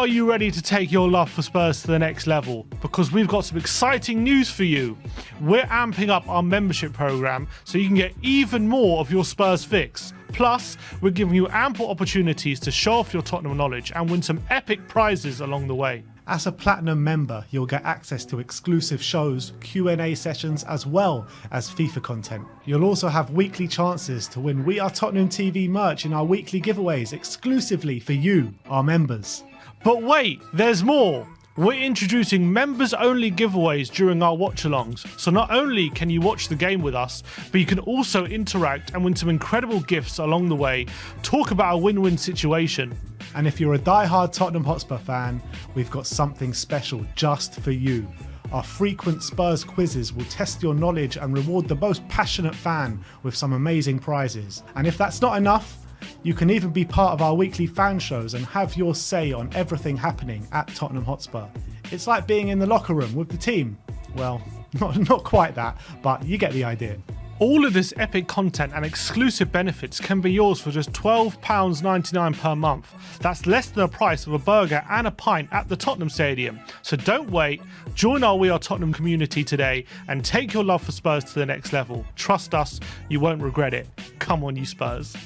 Are you ready to take your love for Spurs to the next level? Because we've got some exciting news for you. We're amping up our membership program so you can get even more of your Spurs fix. Plus, we're giving you ample opportunities to show off your Tottenham knowledge and win some epic prizes along the way. As a Platinum member, you'll get access to exclusive shows, Q&A sessions, as well as FIFA content. You'll also have weekly chances to win We Are Tottenham TV merch in our weekly giveaways exclusively for you, our members. But wait, there's more! We're introducing members-only giveaways during our watch-alongs, so not only can you watch the game with us, but you can also interact and win some incredible gifts along the way, talk about a win-win situation. And if you're a die-hard Tottenham Hotspur fan, we've got something special just for you. Our frequent Spurs quizzes will test your knowledge and reward the most passionate fan with some amazing prizes. And if that's not enough, you can even be part of our weekly fan shows and have your say on everything happening at Tottenham Hotspur. It's like being in the locker room with the team. Well, not quite that, but you get the idea. All of this epic content and exclusive benefits can be yours for just £12.99 per month. That's less than the price of a burger and a pint at the Tottenham Stadium. So don't wait, join our We Are Tottenham community today and take your love for Spurs to the next level. Trust us, you won't regret it. Come on, you Spurs.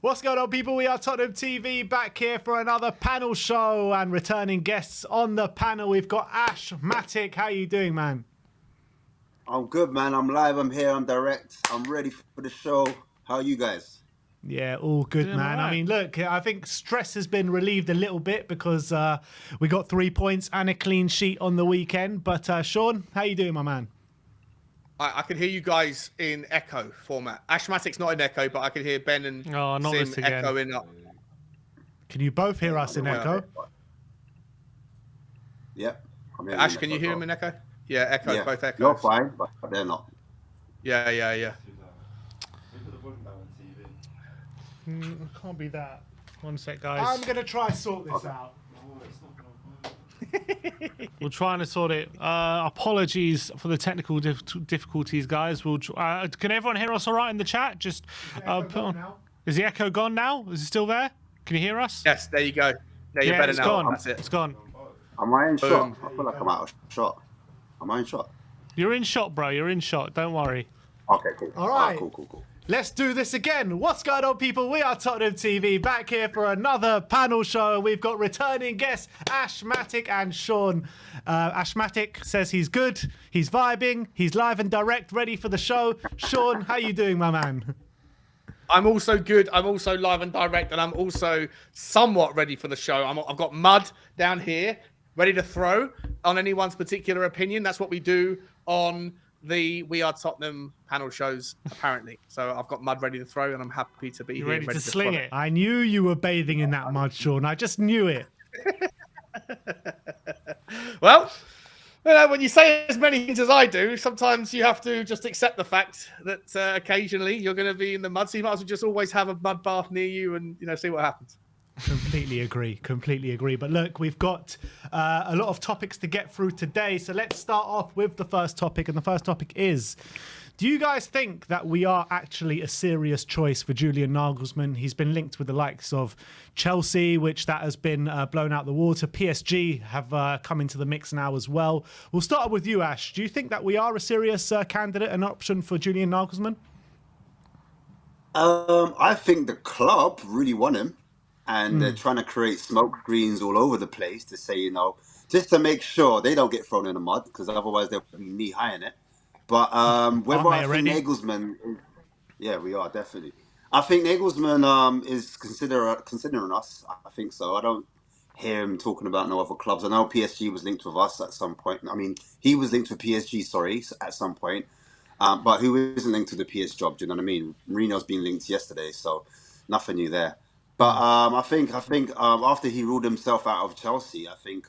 What's going on, people? We are Tottenham TV back here for another panel show, and returning guests on the panel. We've got Ash Matic. How you doing, man? I'm good, man. I'm live. I'm here. I'm direct. I'm ready for the show. How are you guys? Yeah, all good, Doing man. all right. I mean, look, I think stress has been relieved a little bit because we got 3 points and a clean sheet on the weekend. But Sean, how you doing, my man? I can hear you guys in echo format. Ashmatic's not in echo, but I can hear Ben and Oh, not this Sim again. echoing up. Can you both hear us in echo? Yep. I'm here Ash, in can you echo. hear him in echo? Yeah, echo, Yeah. both echoes. You're fine, but they're not. Yeah. It can't be that. One sec, guys. I'm going to try sort this out. We're trying to sort it. Apologies for the technical difficulties, guys. Can everyone hear us all right in the chat? Just put on. Now. Is the echo gone now? Is it still there? Can you hear us? Yes, there you go. There you're better it's now. gone. That's it. It's gone. Am I in shot? Boom. I feel like I'm out of shot. Am I in shot? You're in shot, bro. You're in shot. Don't worry. Okay, cool. All right. Cool. Let's do this again. What's going on, people? We are Tottenham TV back here for another panel show. We've got returning guests Ash Matic and Sean. Ash Matic says he's good, he's vibing, he's live and direct, ready for the show. Sean, how you doing, my man? I'm also good. I'm also live and direct, and I'm also somewhat ready for the show. I've got mud down here, ready to throw on anyone's particular opinion. That's what we do on the We Are Tottenham panel shows, apparently. So I've got mud ready to throw, and I'm happy to be You here. ready to sling throw it? I knew you were bathing in that mud, Sean. I just knew it. Well, you know, when you say as many things as I do, sometimes you have to just accept the fact that occasionally you're going to be in the mud. So you might as well just always have a mud bath near you and, see what happens. Completely agree. But look, we've got a lot of topics to get through today. So let's start off with the first topic. And the first topic is, do you guys think that we are actually a serious choice for Julian Nagelsmann? He's been linked with the likes of Chelsea, which that has been blown out the water. PSG have come into the mix now as well. We'll start with you, Ash. Do you think that we are a serious candidate, an option for Julian Nagelsmann? I think the club really want him, and they're trying to create smoke screens all over the place to say, just to make sure they don't get thrown in the mud, because otherwise they'll be knee high in it. But whether Aren't they I think already? Nagelsmann, yeah, we are definitely. I think Nagelsmann is considering us. I think so. I don't hear him talking about no other clubs. I know PSG was linked with us at some point. I mean, he was linked with PSG, at some point. But who isn't linked to the PS job? Do you know what I mean? Mourinho's been linked yesterday, so nothing new there. But I think after he ruled himself out of Chelsea, I think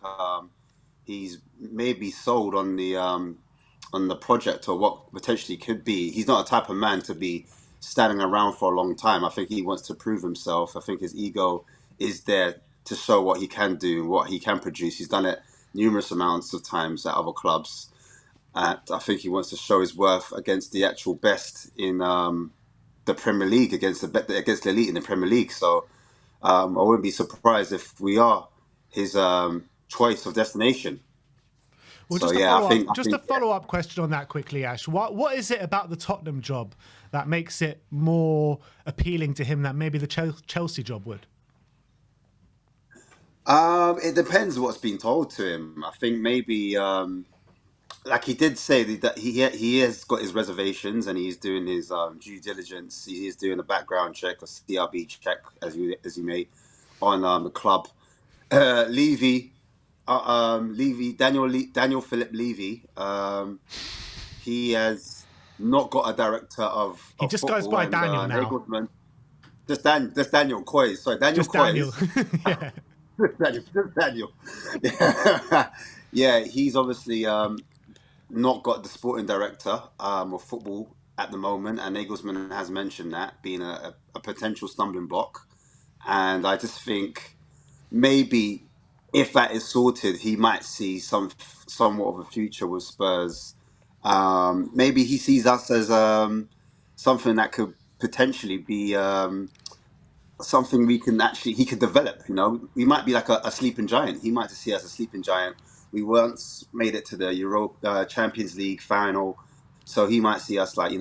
he's maybe sold on the project or what potentially could be. He's not a type of man to be standing around for a long time. I think he wants to prove himself. I think his ego is there to show what he can do, what he can produce. He's done it numerous amounts of times at other clubs. I think he wants to show his worth against the actual best in the Premier League, against the elite in the Premier League. So I wouldn't be surprised if we are his choice of destination. Well, So, just a follow-up question on that quickly, Ash. What is it about the Tottenham job that makes it more appealing to him than maybe the Chelsea job would? It depends what's been told to him. I think maybe, like he did say that he has got his reservations and he's doing his due diligence. He is doing a background check, a CRB check, as you may, on the club. Levy, Daniel Philip Levy. He has not got a director of. He just goes by Daniel now. Nagelsmann. Just Daniel COYS. Sorry, Daniel Just Daniel. COYS. Yeah. Just Daniel. Yeah, he's obviously not got the sporting director of football at the moment, and Nagelsmann has mentioned that being a potential stumbling block. And I just think maybe if that is sorted, he might see somewhat of a future with Spurs. Maybe he sees us as something that could potentially be something he could develop. We might be like a sleeping giant. He might see us as a sleeping giant. We once made it to the Champions League final, so he might see us like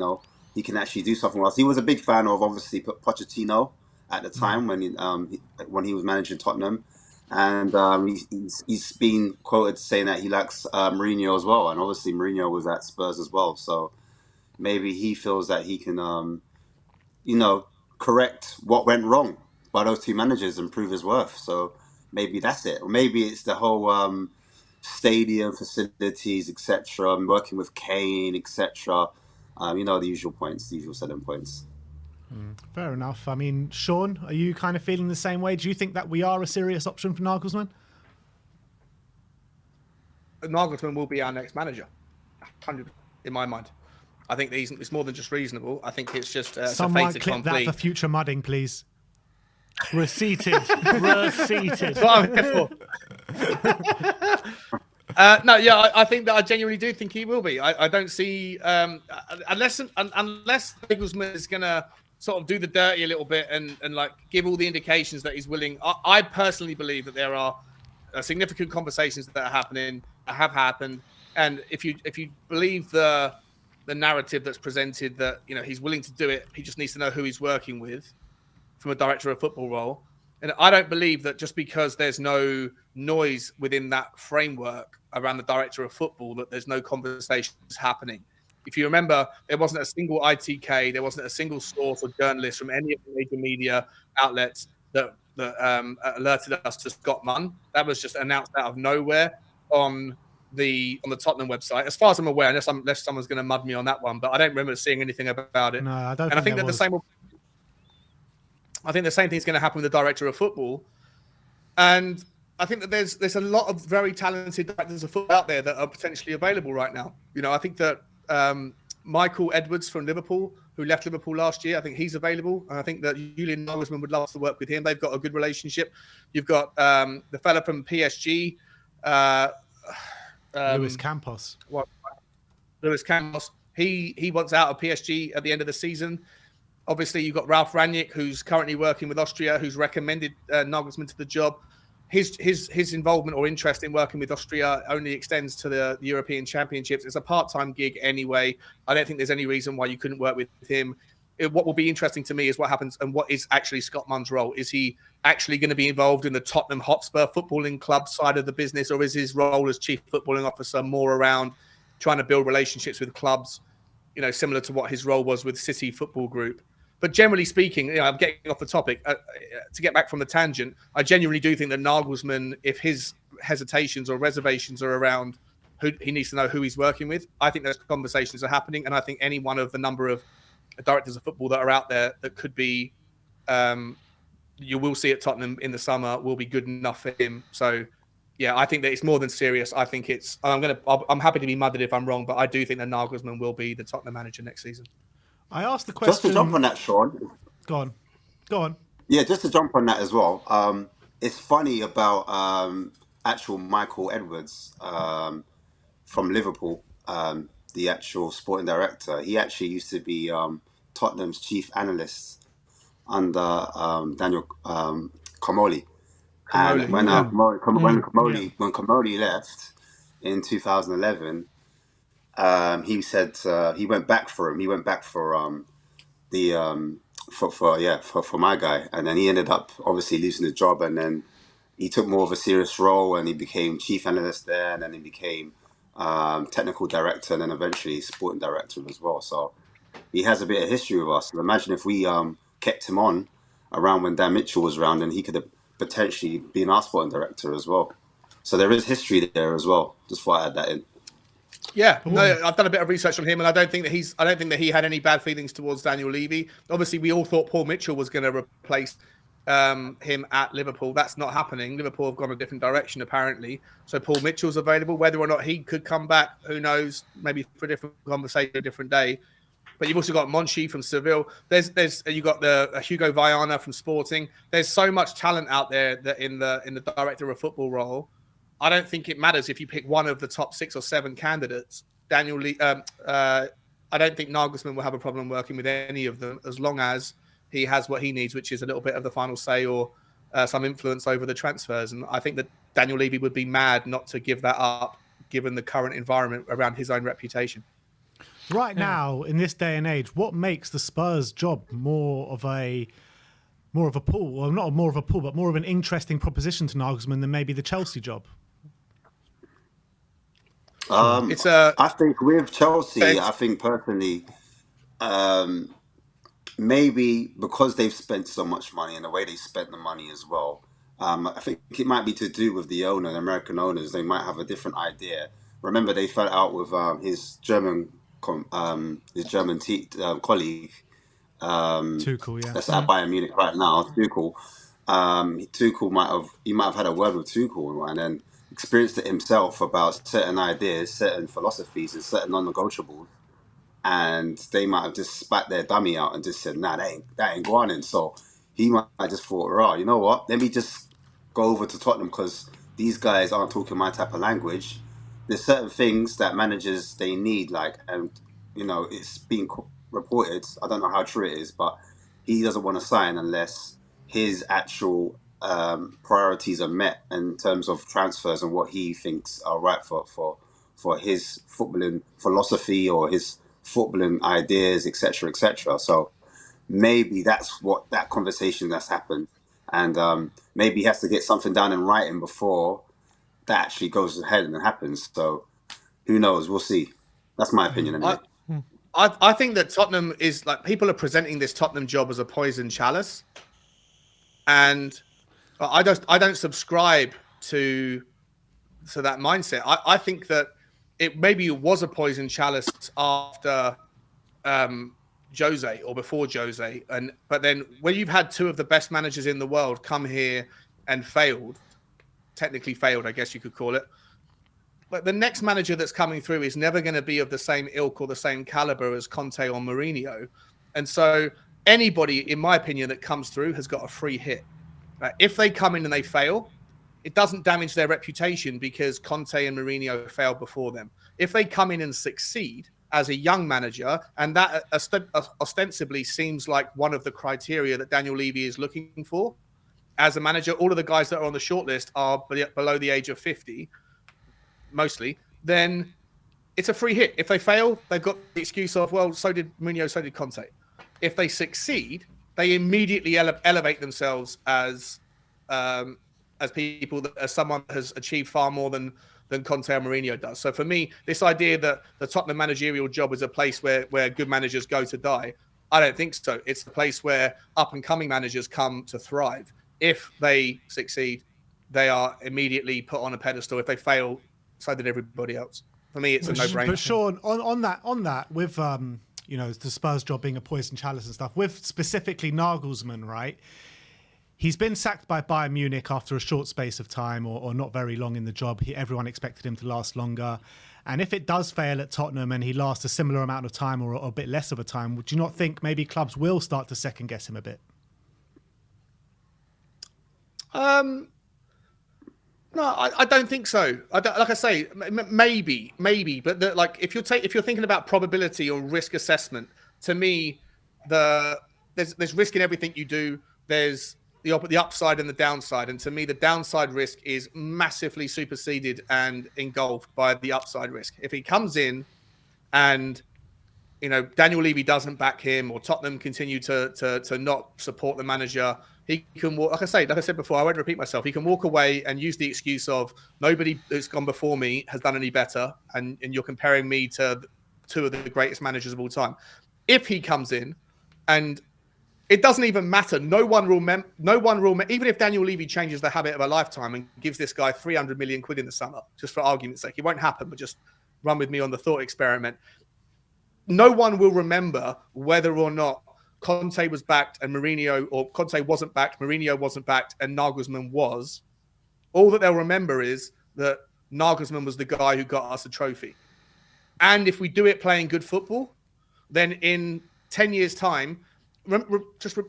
he can actually do something else. He was a big fan of obviously Pochettino at the time when he was managing Tottenham, and he's been quoted saying that he likes Mourinho as well, and obviously Mourinho was at Spurs as well, so maybe he feels that he can, correct what went wrong by those two managers and prove his worth. So maybe that's it, or maybe it's the whole stadium facilities, etc. Working with Kane, etc. The usual points, the usual selling points. Fair enough. I mean, Sean, are you kind of feeling the same way? Do you think that we are a serious option for Nagelsmann? Nagelsmann will be our next manager, 100 in my mind. I think it's more than just reasonable. I think it's just someone clip that for future mudding, please. Receipted. Receipted. That's what I'm here for. I think that I genuinely do think he will be. I don't see unless Nagelsmann is gonna sort of do the dirty a little bit and like give all the indications that he's willing. I personally believe that there are significant conversations that are happening, that have happened, and if you believe the narrative that's presented, that he's willing to do it, he just needs to know who he's working with from a director of football role. And I don't believe that just because there's no noise within that framework around the director of football that there's no conversations happening. If you remember, there wasn't a single ITK, there wasn't a single source or journalist from any of the major media outlets that alerted us to Scott Munn. That was just announced out of nowhere on the Tottenham website, as far as I'm aware, unless someone's going to mud me on that one. But I don't remember seeing anything about it. No, I don't. And I think that I think the same thing's going to happen with the director of football. And I think that there's a lot of very talented directors of football out there that are potentially available right now. I think that Michael Edwards from Liverpool, who left Liverpool last year, I think he's available. And I think that Julian Nagelsmann would love to work with him. They've got a good relationship. You've got the fella from PSG, Luis Campos. Luis Campos. He wants out of PSG at the end of the season. Obviously, you've got Ralf Rangnick, who's currently working with Austria, who's recommended Nagelsmann to the job. His involvement or interest in working with Austria only extends to the European Championships. It's a part-time gig anyway. I don't think there's any reason why you couldn't work with him. What will be interesting to me is what happens and what is actually Scott Munn's role. Is he actually going to be involved in the Tottenham Hotspur footballing club side of the business, or is his role as chief footballing officer more around trying to build relationships with clubs, similar to what his role was with City Football Group? But generally speaking, I'm getting off the topic. To get back from the tangent, I genuinely do think that Nagelsmann, if his hesitations or reservations are around who he needs to know who he's working with, I think those conversations are happening. And I think any one of the number of directors of football that are out there that could be, you will see at Tottenham in the summer, will be good enough for him. So, yeah, I think that it's more than serious. I think I'm happy to be mudded if I'm wrong, but I do think that Nagelsmann will be the Tottenham manager next season. I asked the question. Just to jump on that, Sean. Go on. Yeah, just to jump on that as well. It's funny about actual Michael Edwards from Liverpool, the actual sporting director. He actually used to be Tottenham's chief analyst under Daniel Comolli. And when Comolli left in 2011. He said he went back for him. He went back for my guy, and then he ended up obviously losing his job, and then he took more of a serious role, and he became chief analyst there, and then he became technical director, and then eventually sporting director as well. So he has a bit of history with us. And imagine if we kept him on around when Dan Mitchell was around, and he could have potentially been our sporting director as well. So there is history there as well. Just thought I'd add that in. Yeah, no, I've done a bit of research on him, and I don't think that he had any bad feelings towards Daniel Levy. Obviously, we all thought Paul Mitchell was going to replace him at Liverpool. That's not happening. Liverpool have gone a different direction, apparently. So Paul Mitchell's available. Whether or not he could come back, who knows? Maybe for a different conversation, a different day. But you've also got Monchi from Seville. You got the Hugo Viana from Sporting. There's so much talent out there that in the director of football role. I don't think it matters if you pick one of the top 6 or 7 candidates. I don't think Nagelsmann will have a problem working with any of them as long as he has what he needs, which is a little bit of the final say or some influence over the transfers. And I think that Daniel Levy would be mad not to give that up, given the current environment around his own reputation. Right now, in this day and age, what makes the Spurs job more of a more of a pull, well, not more of a pull, but more of an interesting proposition to Nagelsmann than maybe the Chelsea job? I think with Chelsea, I think personally, maybe because they've spent so much money and the way they spent the money as well, I think it might be to do with the owner, the American owners. They might have a different idea. Remember, they fell out with his German colleague. Tuchel, yeah. That's at Bayern Munich right now, Tuchel. Tuchel might have had a word with Tuchel and then experienced it himself about certain ideas, certain philosophies, and certain non-negotiables. And they might have just spat their dummy out and just said, "Nah, that ain't going in." So he might have just thought, "Right, you know what? Let me just go over to Tottenham because these guys aren't talking my type of language." There's certain things that managers they need, and it's being reported. I don't know how true it is, but he doesn't want to sign unless his actual priorities are met in terms of transfers and what he thinks are right for his footballing philosophy or his footballing ideas, etc., etc. So maybe that's what that conversation that's happened, and maybe he has to get something down in writing before that actually goes ahead and happens. So who knows? We'll see. That's my opinion anyway. I think that Tottenham is like people are presenting this Tottenham job as a poison chalice, and I don't subscribe to that mindset. I think that maybe it was a poison chalice after Jose or before Jose, but then when you've had two of the best managers in the world come here and technically failed, I guess you could call it. But the next manager that's coming through is never going to be of the same ilk or the same caliber as Conte or Mourinho. And so anybody, in my opinion, that comes through has got a free hit. If they come in and they fail, it doesn't damage their reputation because Conte and Mourinho failed before them. If they come in and succeed as a young manager, and that ostensibly seems like one of the criteria that Daniel Levy is looking for as a manager, all of the guys that are on the shortlist are below the age of 50, mostly, then it's a free hit. If they fail, they've got the excuse of, well, so did Mourinho, so did Conte. If they succeed, they immediately elevate themselves as people, as someone that has achieved far more than Conte or Mourinho does. So for me, this idea that the Tottenham managerial job is a place where good managers go to die, I don't think so. It's a place where up-and-coming managers come to thrive. If they succeed, they are immediately put on a pedestal. If they fail, so did everybody else. For me, it's a no-brainer. But Sean, on that, with the Spurs job being a poison chalice and stuff, with specifically Nagelsmann, right? He's been sacked by Bayern Munich after a short space of time, or not very long in the job. Everyone expected him to last longer. And if it does fail at Tottenham and he lasts a similar amount of time or a bit less of a time, would you not think maybe clubs will start to second guess him a bit? No, I don't think so. Like I say, maybe, but if you're thinking about probability or risk assessment, to me, there's risk in everything you do. There's the upside and the downside, and to me, the downside risk is massively superseded and engulfed by the upside risk. If he comes in, and Daniel Levy doesn't back him, or Tottenham continue to not support the manager, he can walk. Like I said before, I won't repeat myself. He can walk away and use the excuse of nobody that's gone before me has done any better, and you're comparing me to two of the greatest managers of all time. If he comes in, and it doesn't even matter, no one will even if Daniel Levy changes the habit of a lifetime and gives this guy 300 million quid in the summer, just for argument's sake, it won't happen. But just run with me on the thought experiment. No one will remember whether or not Conte was backed and Mourinho, or Conte wasn't backed, Mourinho wasn't backed, and Nagelsmann was. All that they'll remember is that Nagelsmann was the guy who got us a trophy. And if we do it playing good football, then in 10 years' time,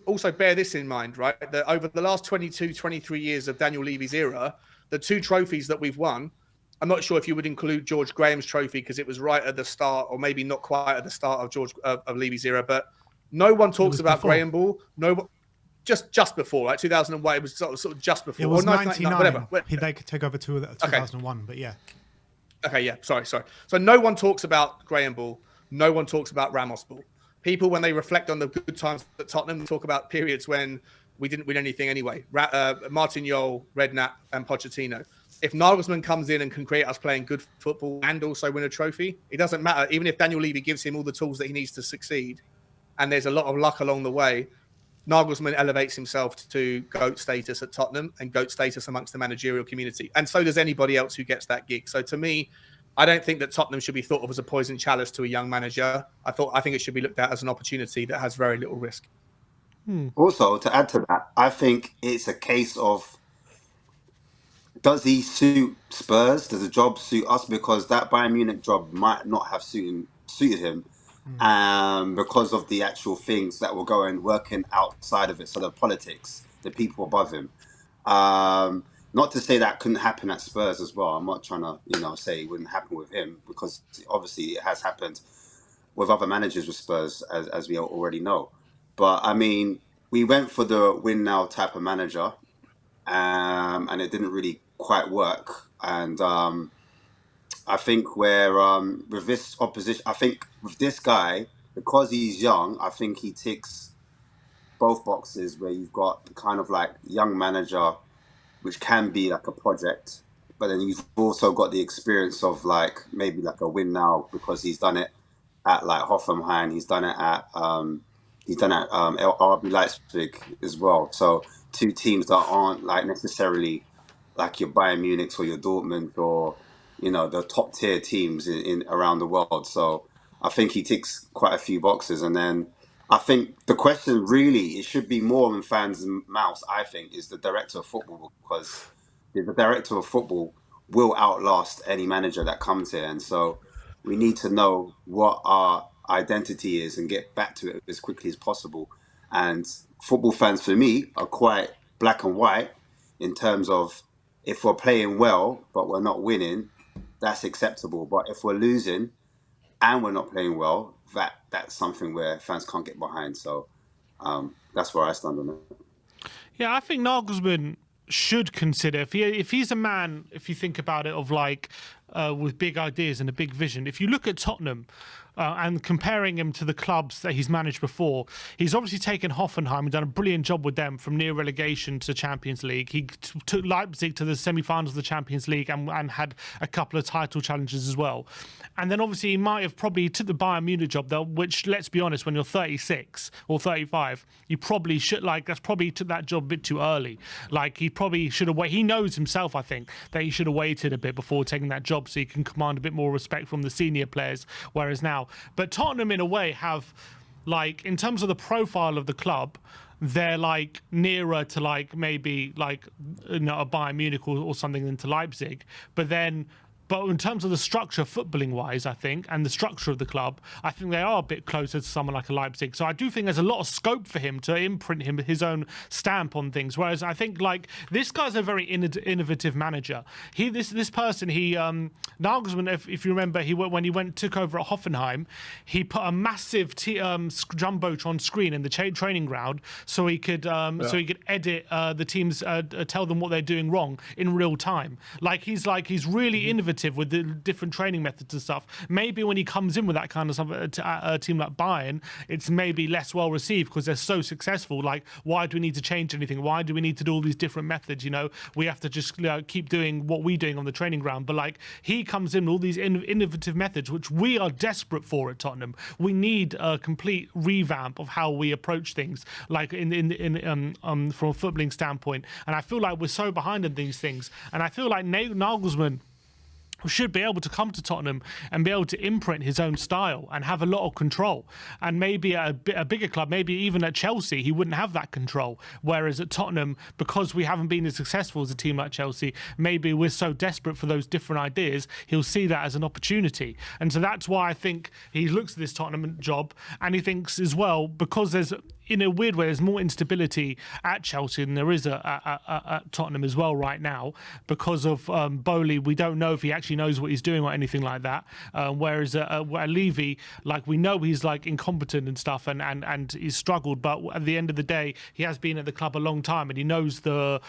also bear this in mind, right? That over the last 22, 23 years of Daniel Levy's era, the two trophies that we've won, I'm not sure if you would include George Graham's trophy because it was right at the start, or maybe not quite at the start of Levy's era, but no one talks about Graham Ball. No, just before, right? 2001. It was sort of just before. It was 99. Whatever. They could take over 2001, but yeah. Okay, yeah. Sorry. So no one talks about Graham Ball. No one talks about Ramos Ball. People, when they reflect on the good times at Tottenham, talk about periods when we didn't win anything anyway. Martin Jol, Redknapp, and Pochettino. If Nagelsmann comes in and can create us playing good football and also win a trophy, it doesn't matter. Even if Daniel Levy gives him all the tools that he needs to succeed, and there's a lot of luck along the way, Nagelsmann elevates himself to GOAT status at Tottenham and GOAT status amongst the managerial community. And so does anybody else who gets that gig. So to me, I don't think that Tottenham should be thought of as a poison chalice to a young manager. I think it should be looked at as an opportunity that has very little risk. Also, to add to that, I think it's a case of, does he suit Spurs? Does the job suit us? Because that Bayern Munich job might not have suited him because of the actual things that were working outside of it. So the politics, the people above him. Not to say that couldn't happen at Spurs as well. I'm not trying to, say it wouldn't happen with him, because obviously it has happened with other managers with Spurs, as we already know. But I mean, we went for the win now type of manager, and it didn't really quite work. And I think with this opposition, I think with this guy, because he's young, I think he ticks both boxes, where you've got kind of like young manager, which can be like a project, but then you've also got the experience of like maybe like a win now, because he's done it at like Hoffenheim, he's done it at RB Leipzig as well. So two teams that aren't like necessarily like your Bayern Munich or your Dortmund or the top tier teams in around the world. So I think he ticks quite a few boxes. And then I think the question really, it should be more in fans' mouths, I think, is the director of football, because the director of football will outlast any manager that comes here. And so we need to know what our identity is and get back to it as quickly as possible. And football fans, for me, are quite black and white in terms of, if we're playing well but we're not winning, that's acceptable. But if we're losing and we're not playing well, that's something where fans can't get behind. So that's where I stand on it. Yeah, I think Nagelsmann should consider, if he's a man, if you think about it, of like with big ideas and a big vision. If you look at Tottenham and comparing him to the clubs that he's managed before, he's obviously taken Hoffenheim and done a brilliant job with them from near relegation to Champions League. He took Leipzig to the semi-finals of the Champions League and had a couple of title challenges as well. And then obviously he might have probably took the Bayern Munich job, though, which, let's be honest, when you're 36 or 35, you probably should, that's probably took that job a bit too early. Like, he probably should have waited. He knows himself, I think, that he should have waited a bit before taking that job so he can command a bit more respect from the senior players, whereas now. But Tottenham, in a way, have, like, in terms of the profile of the club, they're like nearer to like maybe like a Bayern Munich or something than to Leipzig. But in terms of the structure, footballing wise, I think, and the structure of the club, I think they are a bit closer to someone like a Leipzig. So I do think there's a lot of scope for him to imprint his own stamp on things. Whereas I think like this guy's a very innovative manager. This person, Nagelsmann, if you remember, when he took over at Hoffenheim, he put a massive jumbotron screen in the training ground so he could edit the teams, tell them what they're doing wrong in real time. He's really innovative with the different training methods and stuff. Maybe when he comes in with that kind of stuff a team like Bayern, it's maybe less well received because they're so successful. Like, why do we need to change anything? Why do we need to do all these different methods? We have to just keep doing what we're doing on the training ground. But like, he comes in with all these innovative methods, which we are desperate for at Tottenham. We need a complete revamp of how we approach things, like from a footballing standpoint. And I feel like we're so behind in these things. And I feel like Nagelsmann should be able to come to Tottenham and be able to imprint his own style and have a lot of control. And maybe at a bigger club, maybe even at Chelsea, he wouldn't have that control. Whereas at Tottenham, because we haven't been as successful as a team like Chelsea, maybe we're so desperate for those different ideas, he'll see that as an opportunity. And so that's why I think he looks at this Tottenham job and he thinks as well, because there's, in a weird way, there's more instability at Chelsea than there is at Tottenham as well right now because of Bowley. We don't know if he actually knows what he's doing or anything like that. Whereas Levy, like, we know he's like incompetent and stuff and he's struggled. But at the end of the day, he has been at the club a long time and he knows the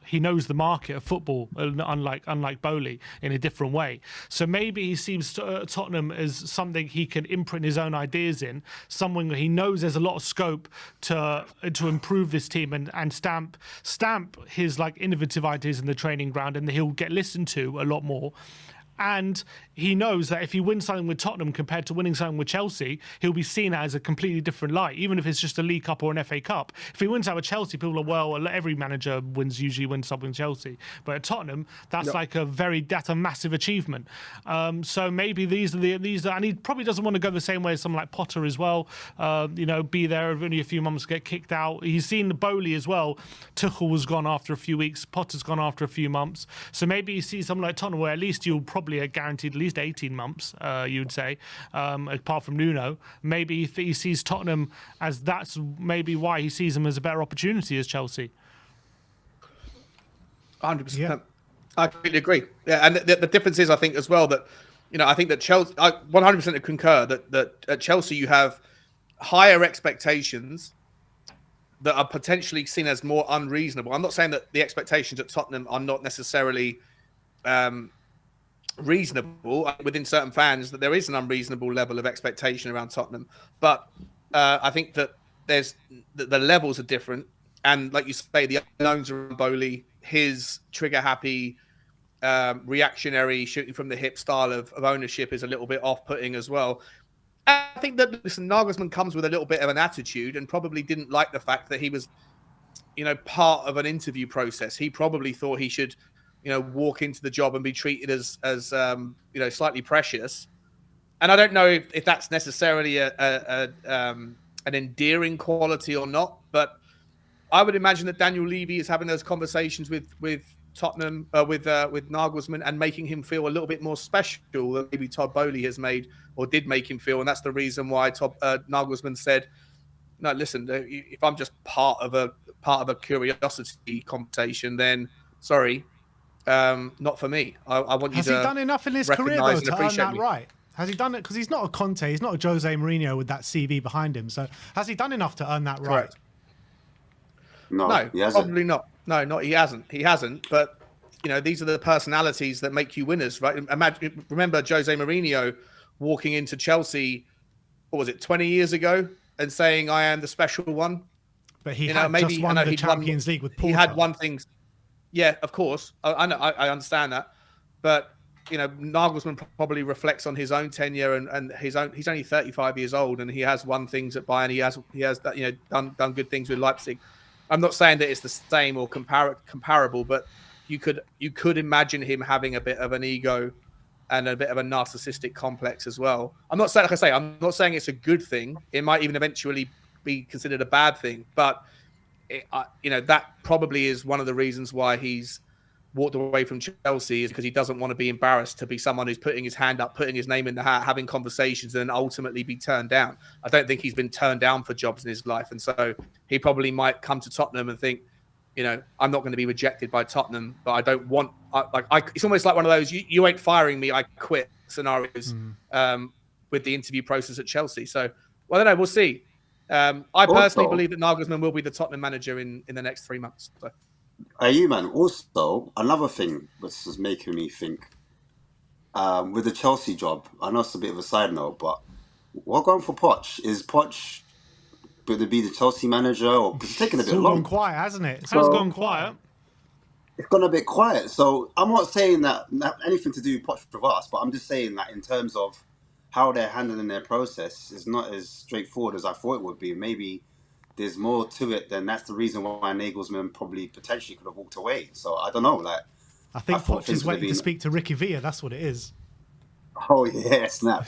he knows the market of football, unlike Bowley, in a different way. So maybe he sees Tottenham as something he can imprint his own ideas in, something that he knows there's a lot of scope to improve this team and stamp his like innovative ideas in the training ground, and he'll get listened to a lot more. And he knows that if he wins something with Tottenham compared to winning something with Chelsea, he'll be seen as a completely different light, even if it's just a League Cup or an FA Cup. If he wins out with Chelsea, people are, well, every manager usually wins something with Chelsea. But at Tottenham, that's that's a massive achievement. So maybe these are, and he probably doesn't want to go the same way as someone like Potter as well. Be there only a few months, get kicked out. He's seen the Bowley as well. Tuchel was gone after a few weeks. Potter's gone after a few months. So maybe you see someone like Tottenham where at least you'll probably are guaranteed at least 18 months, you'd say, apart from Nuno. Maybe he sees Tottenham as that's maybe why he sees them as a better opportunity as Chelsea. 100%. Yeah. I completely agree. Yeah, and the difference is, I think, as well, that, I think that Chelsea, I 100% concur that at Chelsea you have higher expectations that are potentially seen as more unreasonable. I'm not saying that the expectations at Tottenham are not necessarily reasonable within certain fans, that there is an unreasonable level of expectation around Tottenham, but I think that the levels are different, and like you say, the unknowns around Bowley, his trigger happy reactionary shooting from the hip style of ownership is a little bit off-putting as well. I think that Nagelsmann comes with a little bit of an attitude and probably didn't like the fact that he was part of an interview process. He probably thought he should walk into the job and be treated as slightly precious. And I don't know if that's necessarily an endearing quality or not, but I would imagine that Daniel Levy is having those conversations with Tottenham, with Nagelsmann, and making him feel a little bit more special than maybe Todd Bowley has made or did make him feel. And that's the reason why Nagelsmann said, no, listen, if I'm just part of a curiosity conversation, then sorry, not for me. I want you to. Has he done enough in his career though to earn that right? Has he done it? Because he's not a Conte, he's not a Jose Mourinho with that CV behind him. So has he done enough to earn that right? Correct. No, probably not. No, he hasn't. He hasn't. But these are the personalities that make you winners, right? Remember Jose Mourinho walking into Chelsea, what was it, 20 years ago, and saying, "I am the special one." But he had maybe just won the Champions League with Porto. He had won things. Yeah, of course. I know. I understand that. But Nagelsmann probably reflects on his own tenure and his own. He's only 35 years old, and he has won things at Bayern. He has done good things with Leipzig. I'm not saying that it's the same or comparable, but you could imagine him having a bit of an ego and a bit of a narcissistic complex as well. I'm not saying, like I say, I'm not saying it's a good thing. It might even eventually be considered a bad thing, but that probably is one of the reasons why he's walked away from Chelsea, is because he doesn't want to be embarrassed to be someone who's putting his hand up, putting his name in the hat, having conversations, and ultimately be turned down. I don't think he's been turned down for jobs in his life. And so he probably might come to Tottenham and think, I'm not going to be rejected by Tottenham, but I don't want, it's almost like one of those, you ain't firing me, I quit scenarios with the interview process at Chelsea. So, well, I don't know, we'll see. I personally believe that Nagelsmann will be the Tottenham manager in the next 3 months. So. Man. Also, another thing that's just making me think, with the Chelsea job, I know it's a bit of a side note, but what going for Poch? Is Poch going to be the Chelsea manager? Or because it's taking a bit long. It's gone quiet, hasn't it? It has gone quiet. It's gone a bit quiet. So I'm not saying that anything to do with Poch with us, but I'm just saying that in terms of how they're handling their process is not as straightforward as I thought it would be. Maybe there's more to it, then that's the reason why Nagelsmann probably potentially could have walked away. So I don't know. I think Poch is waiting to speak to Ricky Villa. That's what it is. Oh yeah, snap!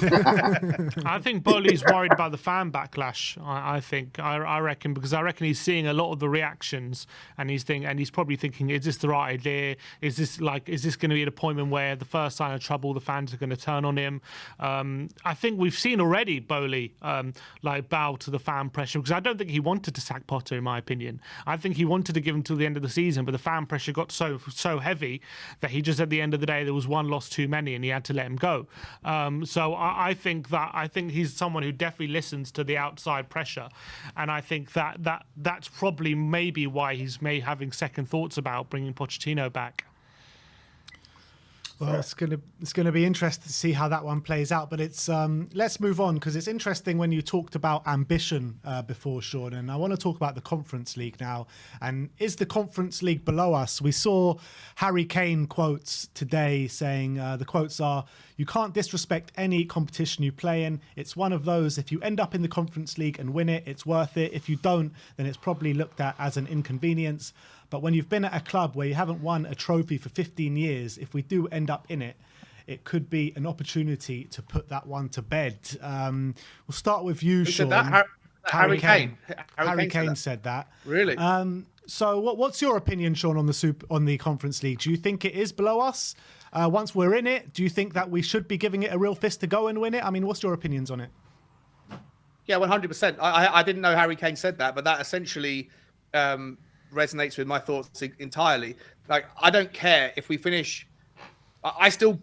I think Bowley's worried about the fan backlash. I reckon, because I reckon he's seeing a lot of the reactions, and he's probably thinking, is this the right idea? Is this going to be an appointment where the first sign of trouble, the fans are going to turn on him? I think we've seen already Bowley bow to the fan pressure, because I don't think he wanted to sack Potter, in my opinion. I think he wanted to give him till the end of the season, but the fan pressure got so heavy that he just, at the end of the day, there was one loss too many, and he had to let him go. So I think he's someone who definitely listens to the outside pressure, and I think that's probably maybe why he's having second thoughts about bringing Pochettino back. Well, it's gonna be interesting to see how that one plays out. But it's let's move on, because it's interesting when you talked about ambition before, Sean, and I want to talk about the Conference League now. And is the Conference League below us? We saw Harry Kane quotes today saying the quotes are, "You can't disrespect any competition you play in. It's one of those. If you end up in the Conference League and win it, it's worth it. If you don't, then it's probably looked at as an inconvenience. But when you've been at a club where you haven't won a trophy for 15 years, if we do end up in it, it could be an opportunity to put that one to bed." We'll start with you, Sean. Harry Kane. Harry Kane said that. Really? So what's your opinion, Sean, on the Conference League? Do you think it is below us? Once we're in it, do you think that we should be giving it a real fist to go and win it? I mean, what's your opinions on it? Yeah, 100%. I didn't know Harry Kane said that, but that essentially resonates with my thoughts entirely. Like, I don't care if we finish. I still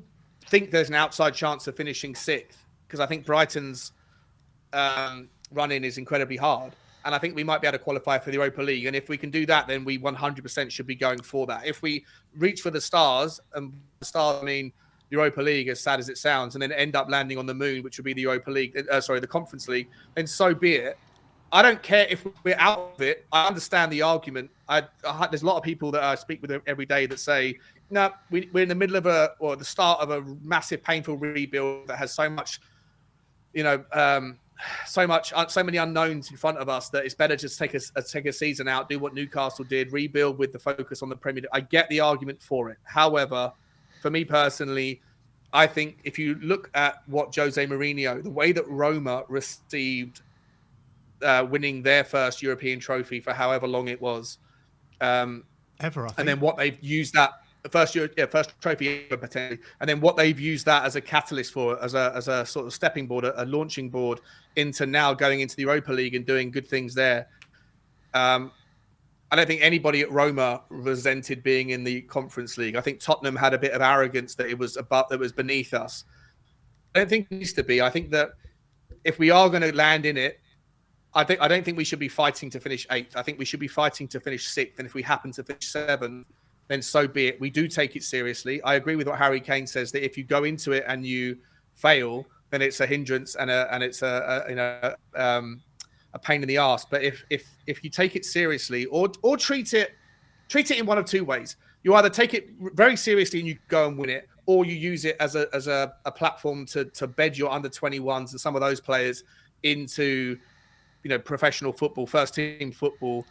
think there's an outside chance of finishing sixth, because I think Brighton's run-in is incredibly hard, and I think we might be able to qualify for the Europa League. And if we can do that, then we 100% should be going for that. If we reach for the stars, and the stars, I mean Europa League, as sad as it sounds, and then end up landing on the moon, which would be the Europa League, the Conference League, then so be it. I don't care if we're out of it. I understand the argument. There's a lot of people that I speak with every day that say, no, we're in the middle of the start of a massive, painful rebuild that has so much, so many unknowns in front of us, that it's better just take a season out, do what Newcastle did, rebuild with the focus on the Premier League. I get the argument for it. However, for me personally, I think if you look at what Jose Mourinho, the way that Roma received winning their first European trophy for however long it was, ever, I think. And then what they've used that first trophy ever potentially, and then what they've used that as a catalyst for, as a sort of stepping board, a launching board into now going into the Europa League and doing good things there. I don't think anybody at Roma resented being in the Conference League. I think Tottenham had a bit of arrogance that it was beneath us. I don't think it needs to be. I think that if we are going to land in it, I don't think we should be fighting to finish 8th. I think we should be fighting to finish 6th. And if we happen to finish 7th, then so be it. We do take it seriously. I agree with what Harry Kane says, that if you go into it and you fail, then it's a hindrance and it's a pain in the arse. But if you take it seriously, or treat it in one of two ways. You either take it very seriously and you go and win it, or you use it as a platform to bed your under 21s and some of those players into professional football, first team football,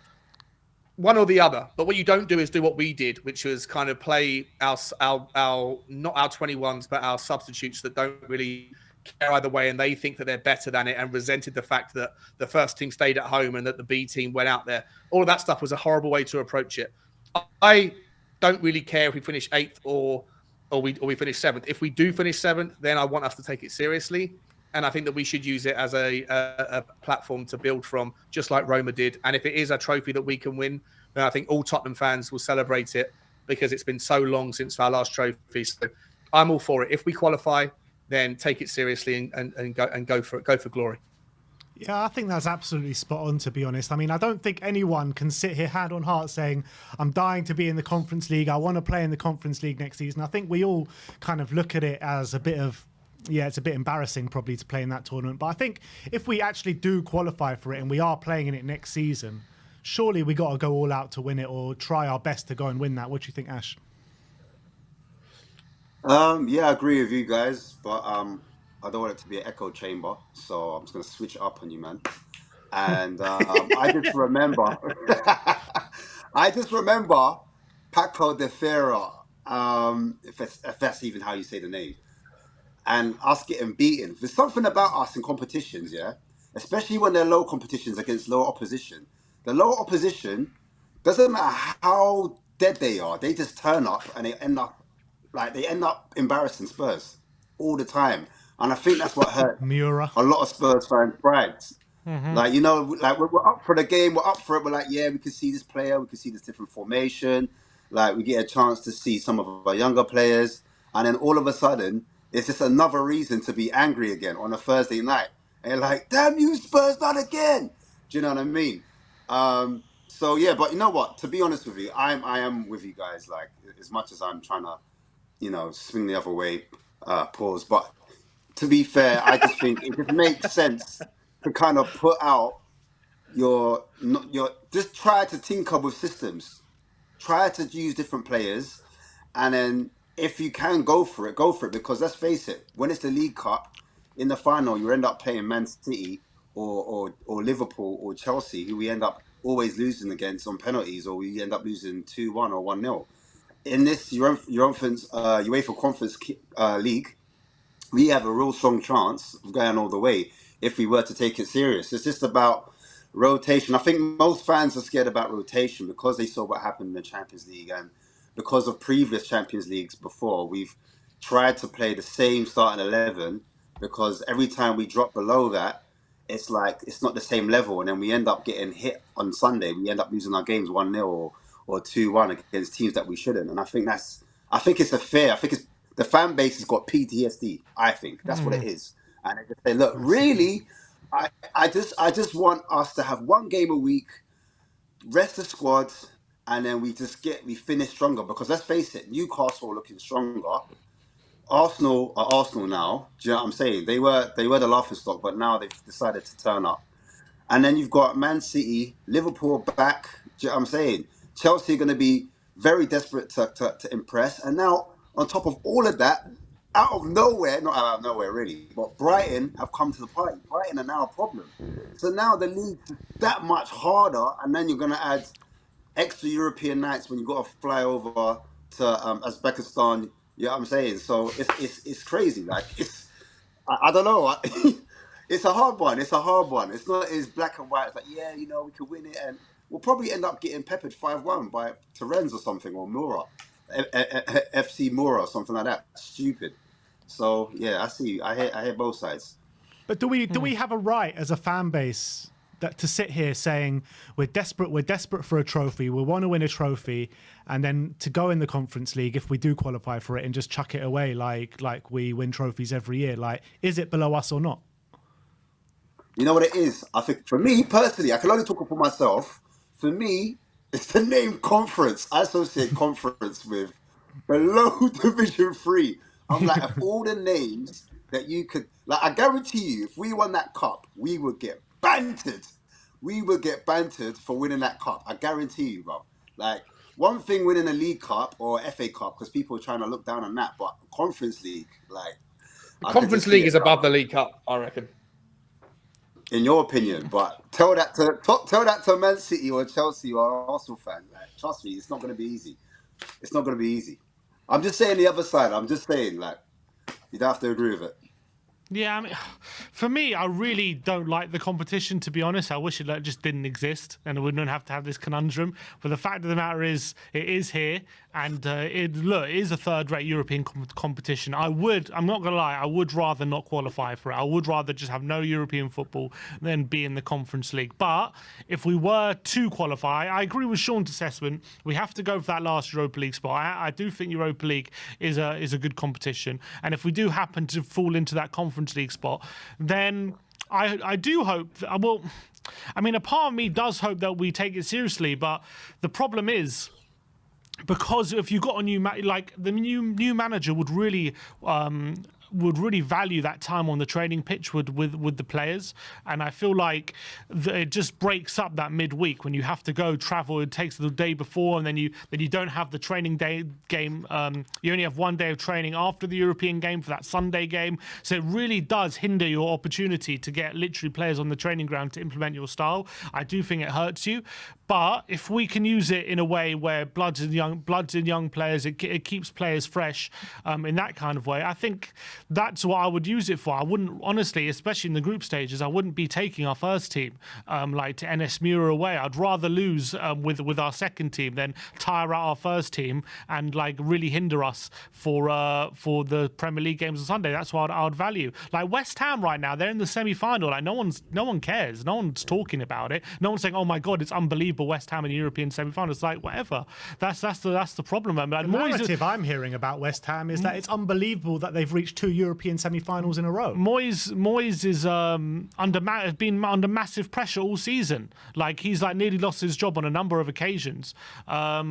one or the other. But what you don't do is do what we did, which was kind of play our not our 21s, but our substitutes that don't really care either way, and they think that they're better than it, and resented the fact that the first team stayed at home and that the B team went out there. All of that stuff was a horrible way to approach it. I don't really care if we finish 8th or we finish 7th. If we do finish 7th, then I want us to take it seriously. And I think that we should use it as a platform to build from, just like Roma did. And if it is a trophy that we can win, then I think all Tottenham fans will celebrate it, because it's been so long since our last trophy. So I'm all for it. If we qualify, then take it seriously and go for it. Go for glory. Yeah, I think that's absolutely spot on, to be honest. I mean, I don't think anyone can sit here hand on heart saying, I'm dying to be in the Conference League. I want to play in the Conference League next season. I think we all kind of look at it as a bit of, it's a bit embarrassing probably to play in that tournament. But I think if we actually do qualify for it and we are playing in it next season, surely we got to go all out to win it, or try our best to go and win that. What do you think, Ash? Yeah, I agree with you guys, but I don't want it to be an echo chamber, so I'm just going to switch it up on you, man. And I just remember Paco de Ferreira, if that's even how you say the name, and us getting beaten. There's something about us in competitions, yeah, especially when they're low competitions against low opposition. The low opposition, doesn't matter how dead they are, they just turn up and they end up embarrassing Spurs all the time. And I think that's what hurt Miura. A lot of Spurs fans' pride. Mm-hmm. We're up for the game, we're up for it. We're like, yeah, we can see this player, we can see this different formation. Like, we get a chance to see some of our younger players. And then all of a sudden, it's just another reason to be angry again on a Thursday night. And like, damn you, Spurs, not again. Do you know what I mean? So yeah, but you know what? To be honest with you, I am with you guys. Like, as much as I'm trying to, swing the other way, pause. But to be fair, I just think it just makes sense to kind of put out your just try to tinker with systems, try to use different players, and then if you can go for it, because let's face it, when it's the League Cup in the final, you end up playing Man City or Liverpool or Chelsea, who we end up always losing against on penalties, or we end up losing 2-1 or 1-0. In this UEFA Conference League, we have a real strong chance of going all the way if we were to take it serious. It's just about rotation. I think most fans are scared about rotation because they saw what happened in the Champions League, and because of previous Champions Leagues before, we've tried to play the same starting 11, because every time we drop below that, it's like it's not the same level, and then we end up getting hit on Sunday. We end up losing our games 1-0 or 2-1 against teams that we shouldn't. And I think it's the fan base has got PTSD. I think that's what it is. And they just say, look, really, I just want us to have one game a week, rest the squad, and then we finish stronger. Because let's face it, Newcastle are looking stronger. Arsenal are Arsenal now. Do you know what I'm saying? They were the laughing stock, but now they've decided to turn up. And then you've got Man City, Liverpool back. Do you know what I'm saying? Chelsea are going to be very desperate to impress. And now, on top of all of that, out of nowhere, not out of nowhere really, but Brighton have come to the party. Brighton are now a problem. So now the league's that much harder, and then you're going to add extra European nights when you've got to fly over to Uzbekistan. You know what I'm saying? So it's crazy. Like, I don't know. It's a hard one. It's not as black and white. It's like, yeah, we could win it, and we'll probably end up getting peppered 5-1 by Torrens or something, or Mura, FC Mura or something like that. Stupid. So yeah, I see. I hear both sides. But do we have a right as a fan base to sit here saying we're desperate for a trophy, we want to win a trophy, and then to go in the Conference League if we do qualify for it and just chuck it away like we win trophies every year? Like, is it below us or not? You know what it is? I think for me personally, I can only talk for myself. For me, it's the name conference. I associate conference with below Division 3. I'm like, of all the names that you could, like, I guarantee you, if we won that cup, we would get bantered. We would get bantered for winning that cup. I guarantee you, bro. Like, one thing winning a League Cup or FA Cup, because people are trying to look down on that, but Conference League, like... The Conference League is above the League Cup, I reckon. In your opinion, but tell that to Man City or Chelsea or Arsenal fan. Like, trust me, it's not going to be easy. It's not going to be easy. I'm just saying the other side. I'm just saying, like, you'd have to agree with it. Yeah, I mean, for me, I really don't like the competition, to be honest. I wish it just didn't exist and we wouldn't have to have this conundrum. But the fact of the matter is, it is here, and it is a third-rate European competition. I'm not going to lie, I would rather not qualify for it. I would rather just have no European football than be in the Conference League. But if we were to qualify, I agree with Sean's assessment. We have to go for that last Europa League spot. I do think Europa League is a good competition. And if we do happen to fall into that Conference League spot, then I do hope, well, I mean, a part of me does hope that we take it seriously, but the problem is, because if you got a new the new manager would really value that time on the training pitch with the players, and I feel like it just breaks up that midweek when you have to go travel. It takes the day before, and then you don't have the training day game. You only have one day of training after the European game for that Sunday game, so it really does hinder your opportunity to get literally players on the training ground to implement your style. I do think it hurts you. But if we can use it in a way where bloods in young players, it keeps players fresh in that kind of way, I think that's what I would use it for. I wouldn't, honestly, especially in the group stages, I wouldn't be taking our first team like to NS Mura away. I'd rather lose with our second team than tire out our first team and like really hinder us for the Premier League games on Sunday. That's what I would value. Like West Ham right now, they're in the semi-final. Like no one cares. No one's talking about it. No one's saying, "Oh my God, it's unbelievable, West Ham in the European semi-final." It's like whatever. That's the problem. The narrative I'm hearing about West Ham is that it's unbelievable that they've reached 2 2 European semi-finals in a row. Moyes is has been under massive pressure all season. Like he's like nearly lost his job on a number of occasions. I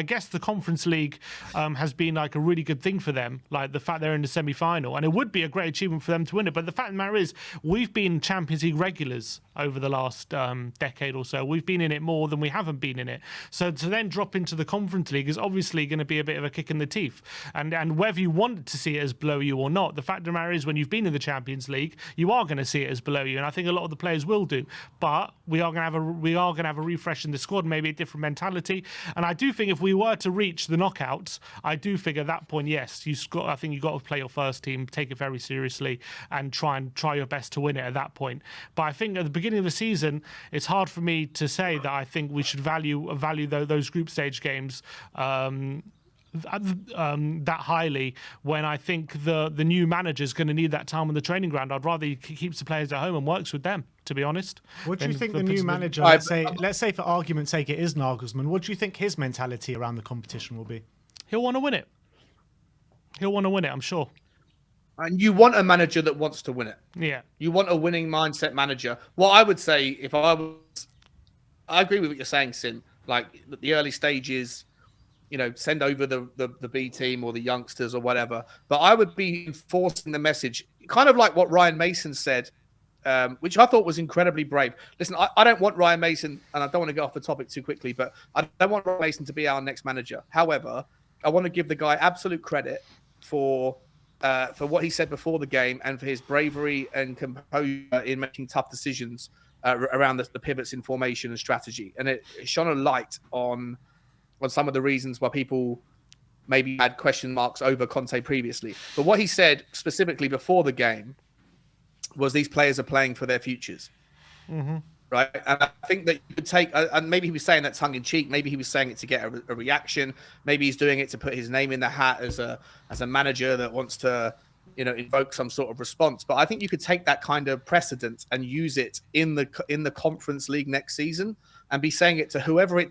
guess the Conference League has been like a really good thing for them. Like the fact they're in the semi-final, and it would be a great achievement for them to win it. But the fact of the matter is, we've been Champions League regulars over the last decade or so. We've been in it more than we haven't been in it. So to then drop into the Conference League is obviously going to be a bit of a kick in the teeth. And whether you want to see it as below you or not, the fact of the matter is, when you've been in the Champions League, you are going to see it as below you. And I think a lot of the players will do. But we are going to have a refresh in the squad, maybe a different mentality. And I do think if we were to reach the knockouts, I do think at that point, yes, I think you've got to play your first team, take it very seriously, and try your best to win it at that point. But I think at the beginning of the season, it's hard for me to say that I think we should value those group stage games that highly, when I think the new manager's going to need that time on the training ground. I'd rather he keeps the players at home and works with them, to be honest. What do you think the new manager, let's say for argument's sake it is Nagelsmann, what do you think his mentality around the competition will be? He'll want to win it. I'm sure. And you want a manager that wants to win it. Yeah. You want a winning mindset manager. What I would say, if I agree with what you're saying, Sim. Like the early stages, send over the B team or the youngsters or whatever. But I would be enforcing the message, kind of like what Ryan Mason said, which I thought was incredibly brave. Listen, I don't want Ryan Mason, and I don't want to go off the topic too quickly, but I don't want Ryan Mason to be our next manager. However, I want to give the guy absolute credit for what he said before the game and for his bravery and composure in making tough decisions around the pivots in formation and strategy. And it shone a light on some of the reasons why people maybe had question marks over Conte previously. But what he said specifically before the game was these players are playing for their futures. Mm-hmm. Right. And I think that you could take, and maybe he was saying that tongue in cheek. Maybe he was saying it to get a reaction. Maybe he's doing it to put his name in the hat as a manager that wants to, invoke some sort of response. But I think you could take that kind of precedent and use it in the Conference League next season and be saying it to whoever it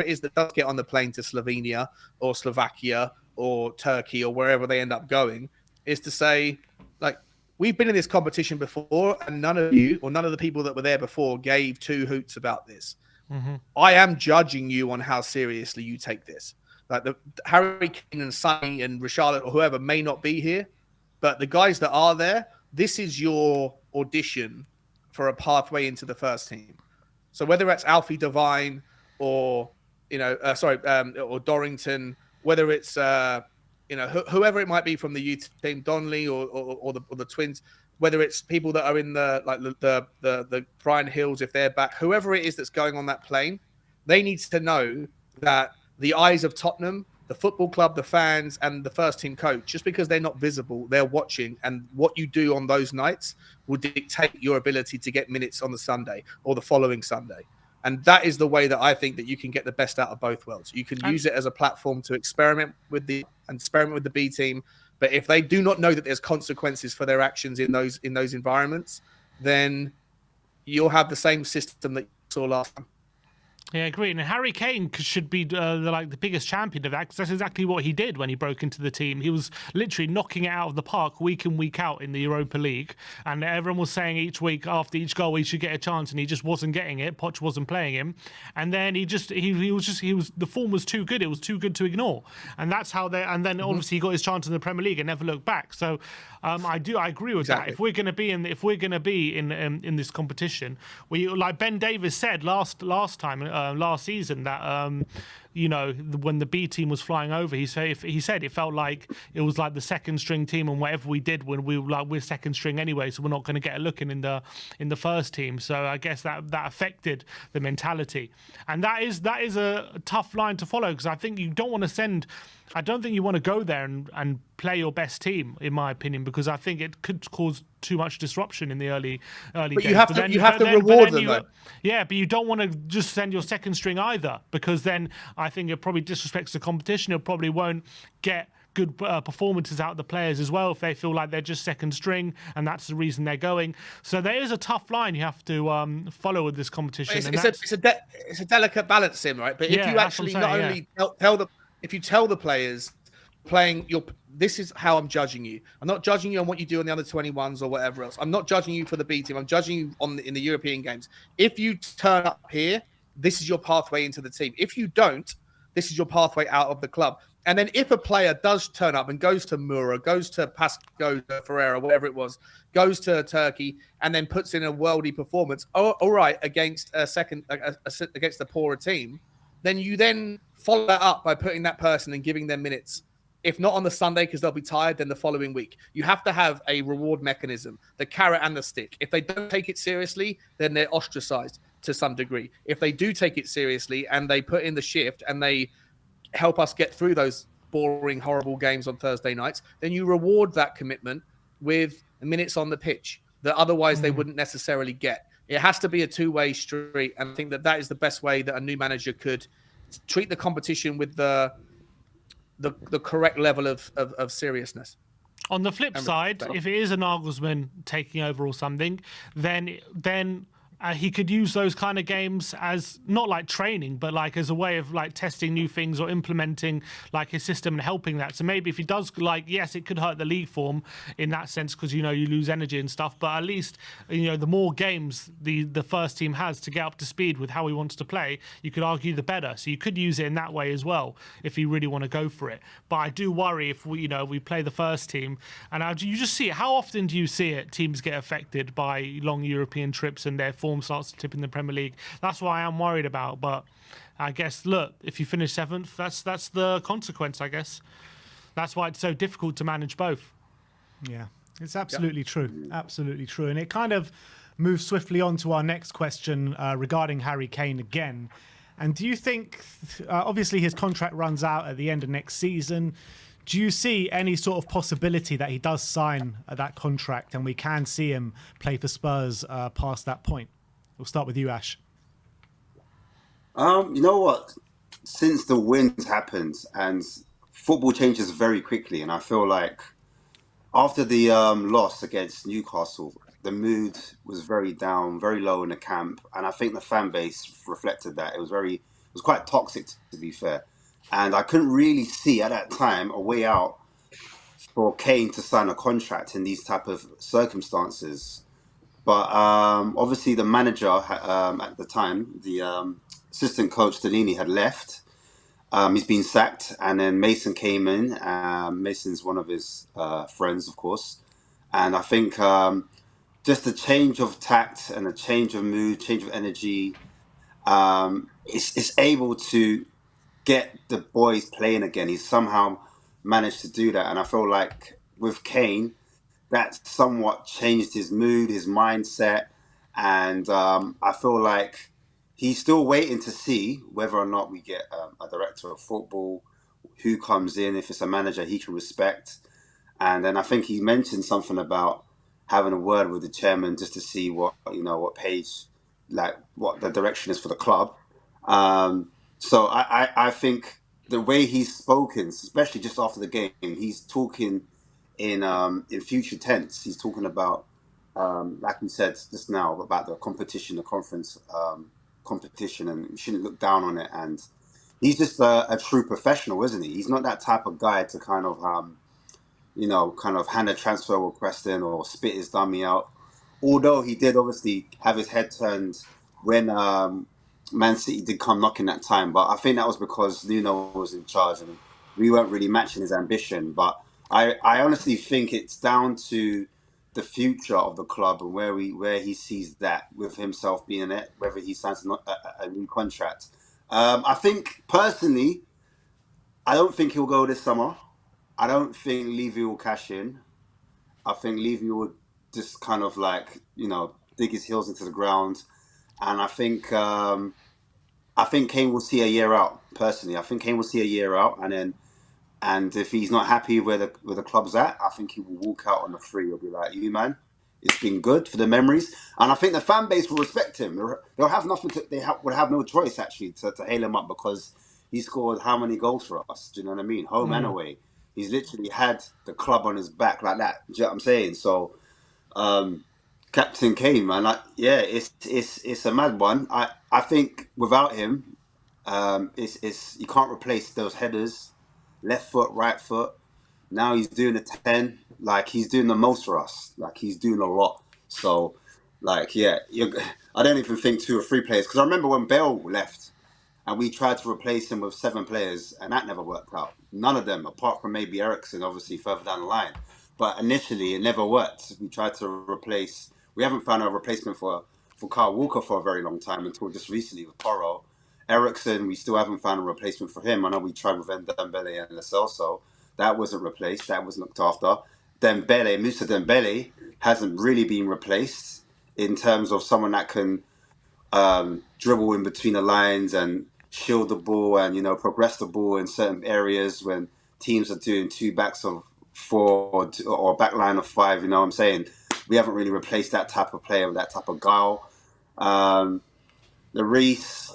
is that does get on the plane to Slovenia or Slovakia or Turkey or wherever they end up going, is to say, like, we've been in this competition before, and none of the people that were there before gave two hoots about this. Mm-hmm. I am judging you on how seriously you take this. Like Harry Kane and Sonny and Richarlison or whoever may not be here, but the guys that are there, this is your audition for a pathway into the first team. So whether that's Alfie Devine or or Dorrington, whether it's whoever it might be from the youth team, Donnelly or the twins, whether it's people that are in the Brian Hills, if they're back, whoever it is that's going on that plane, they need to know that the eyes of Tottenham, the football club, the fans, and the first team coach, just because they're not visible, they're watching, and what you do on those nights will dictate your ability to get minutes on the Sunday or the following Sunday. And that is the way that I think that you can get the best out of both worlds. You can use it as a platform to experiment with the B team. But if they do not know that there's consequences for their actions in those environments, then you'll have the same system that you saw last time. Yeah, I agree. And Harry Kane should be the biggest champion of that, because that's exactly what he did when he broke into the team. He was literally knocking it out of the park week in, week out in the Europa League, and everyone was saying each week after each goal he should get a chance, and he just wasn't getting it. Poch wasn't playing him, and then the form was too good. It was too good to ignore, and that's how they. And then obviously he got his chance in the Premier League and never looked back. So I agree with that. If we're going to be in this competition, like Ben Davies said last season that when the B team was flying over, he said it felt like it was like the second string team, and whatever we did when we're second string anyway, so we're not going to get a look in the first team. So I guess that affected the mentality, and that is a tough line to follow, because I think you don't want to send. I don't think you want to go there and play your best team, in my opinion, because I think it could cause too much disruption in the early but days. You have to reward them, though. Yeah, but you don't want to just send your second string either, because then I think it probably disrespects the competition. It probably won't get good performances out of the players as well if they feel like they're just second string and that's the reason they're going. So there is a tough line you have to follow with this competition. It's a delicate balance, Sim, right? But if you actually not only tell the players playing your. This is how I'm judging you. I'm not judging you on what you do on the under 21s or whatever else. I'm not judging you for the B team. I'm judging you in the European games. If you turn up here, this is your pathway into the team. If you don't, this is your pathway out of the club. And then if a player does turn up and goes to Mura, goes to Pasco Ferreira, whatever it was, goes to Turkey, and then puts in a worldy performance, all right, against against a poorer team, then you then follow that up by putting that person and giving them minutes. If not on the Sunday because they'll be tired, then the following week. You have to have a reward mechanism, the carrot and the stick. If they don't take it seriously, then they're ostracized to some degree. If they do take it seriously and they put in the shift and they help us get through those boring, horrible games on Thursday nights, then you reward that commitment with minutes on the pitch that otherwise they wouldn't necessarily get. It has to be a two-way street, and I think that is the best way that a new manager could treat the competition with the correct level of seriousness. On the flip side, if it is a Nagelsmann taking over or something, then he could use those kind of games as not like training, but like as a way of like testing new things or implementing like his system and helping that. So maybe if he does, like, yes, it could hurt the league form in that sense because, you know, you lose energy and stuff, but at least, you know, the more games the first team has to get up to speed with how he wants to play, you could argue the better. So you could use it in that way as well if you really want to go for it. But I do worry if we play the first team, and you just see it. How often do you see it? Teams get affected by long European trips and their form starts to tip in the Premier League. That's what I am worried about. But I guess, look, if you finish 7th, that's the consequence, I guess. That's why it's so difficult to manage both. Yeah, it's absolutely true. Absolutely true. And it kind of moves swiftly on to our next question regarding Harry Kane again. And do you think, obviously his contract runs out at the end of next season, do you see any sort of possibility that he does sign that contract and we can see him play for Spurs past that point? We'll start with you, Ash. You know what? Since the wins happened and football changes very quickly, and I feel like after the loss against Newcastle, the mood was very down, very low in the camp, and I think the fan base reflected that. It was quite toxic, to be fair, and I couldn't really see at that time a way out for Kane to sign a contract in these type of circumstances. But obviously the manager at the time, the assistant coach Delaney, had left. He's been sacked, and then Mason came in. Mason's one of his friends, of course. And I think just a change of tact and a change of mood, change of energy, is able to get the boys playing again. He's somehow managed to do that. And I feel like with Kane, that somewhat changed his mood, his mindset. And I feel like he's still waiting to see whether or not we get a director of football who comes in, if it's a manager he can respect. And then I think he mentioned something about having a word with the chairman just to see what page, like what the direction is for the club. So I think the way he's spoken, especially just after the game, he's talking in future tense. He's talking about, like we said just now, about the competition, the conference competition, and we shouldn't look down on it. And he's just a true professional, isn't he? He's not that type of guy to kind of hand a transfer request in or spit his dummy out. Although he did obviously have his head turned when Man City did come knocking that time. But I think that was because Nuno was in charge and we weren't really matching his ambition. But I honestly think it's down to the future of the club and where he sees that with himself being in it, whether he signs a new contract. I think personally, I don't think he'll go this summer. I don't think Levy will cash in. I think Levy will just kind of dig his heels into the ground, and I think Kane will see a year out. Personally, I think Kane will see a year out, and if he's not happy where the club's at, I think he will walk out on the free. He'll be like, "You man, it's been good for the memories," and I think the fan base will respect him. They'll have nothing to. Would have no choice actually to hail him up because he scored how many goals for us? Do you know what I mean? Home and away. He's literally had the club on his back like that. Do you know what I'm saying? So, Captain Kane, man, it's a mad one. I think without him, you can't replace those headers. left foot, right foot. Now he's doing a 10. Like, he's doing the most for us. Like, he's doing a lot. So, like, yeah, I don't even think 2 or 3 players. Because I remember when Bale left and we tried to replace him with 7 players, and that never worked out. None of them, apart from maybe Emerson, obviously, further down the line. But initially, it never worked. We tried to replace... We haven't found a replacement for Kyle Walker for a very long time until just recently with Porro. Ericsson, we still haven't found a replacement for him. I know we tried with Dembele and Lo Celso. That wasn't replaced. That was looked after. Moussa Dembele hasn't really been replaced in terms of someone that can dribble in between the lines and shield the ball and, you know, progress the ball in certain areas when teams are doing 2 backs of 4 or back line of 5. You know what I'm saying? We haven't really replaced that type of player with that type of guile. The Reece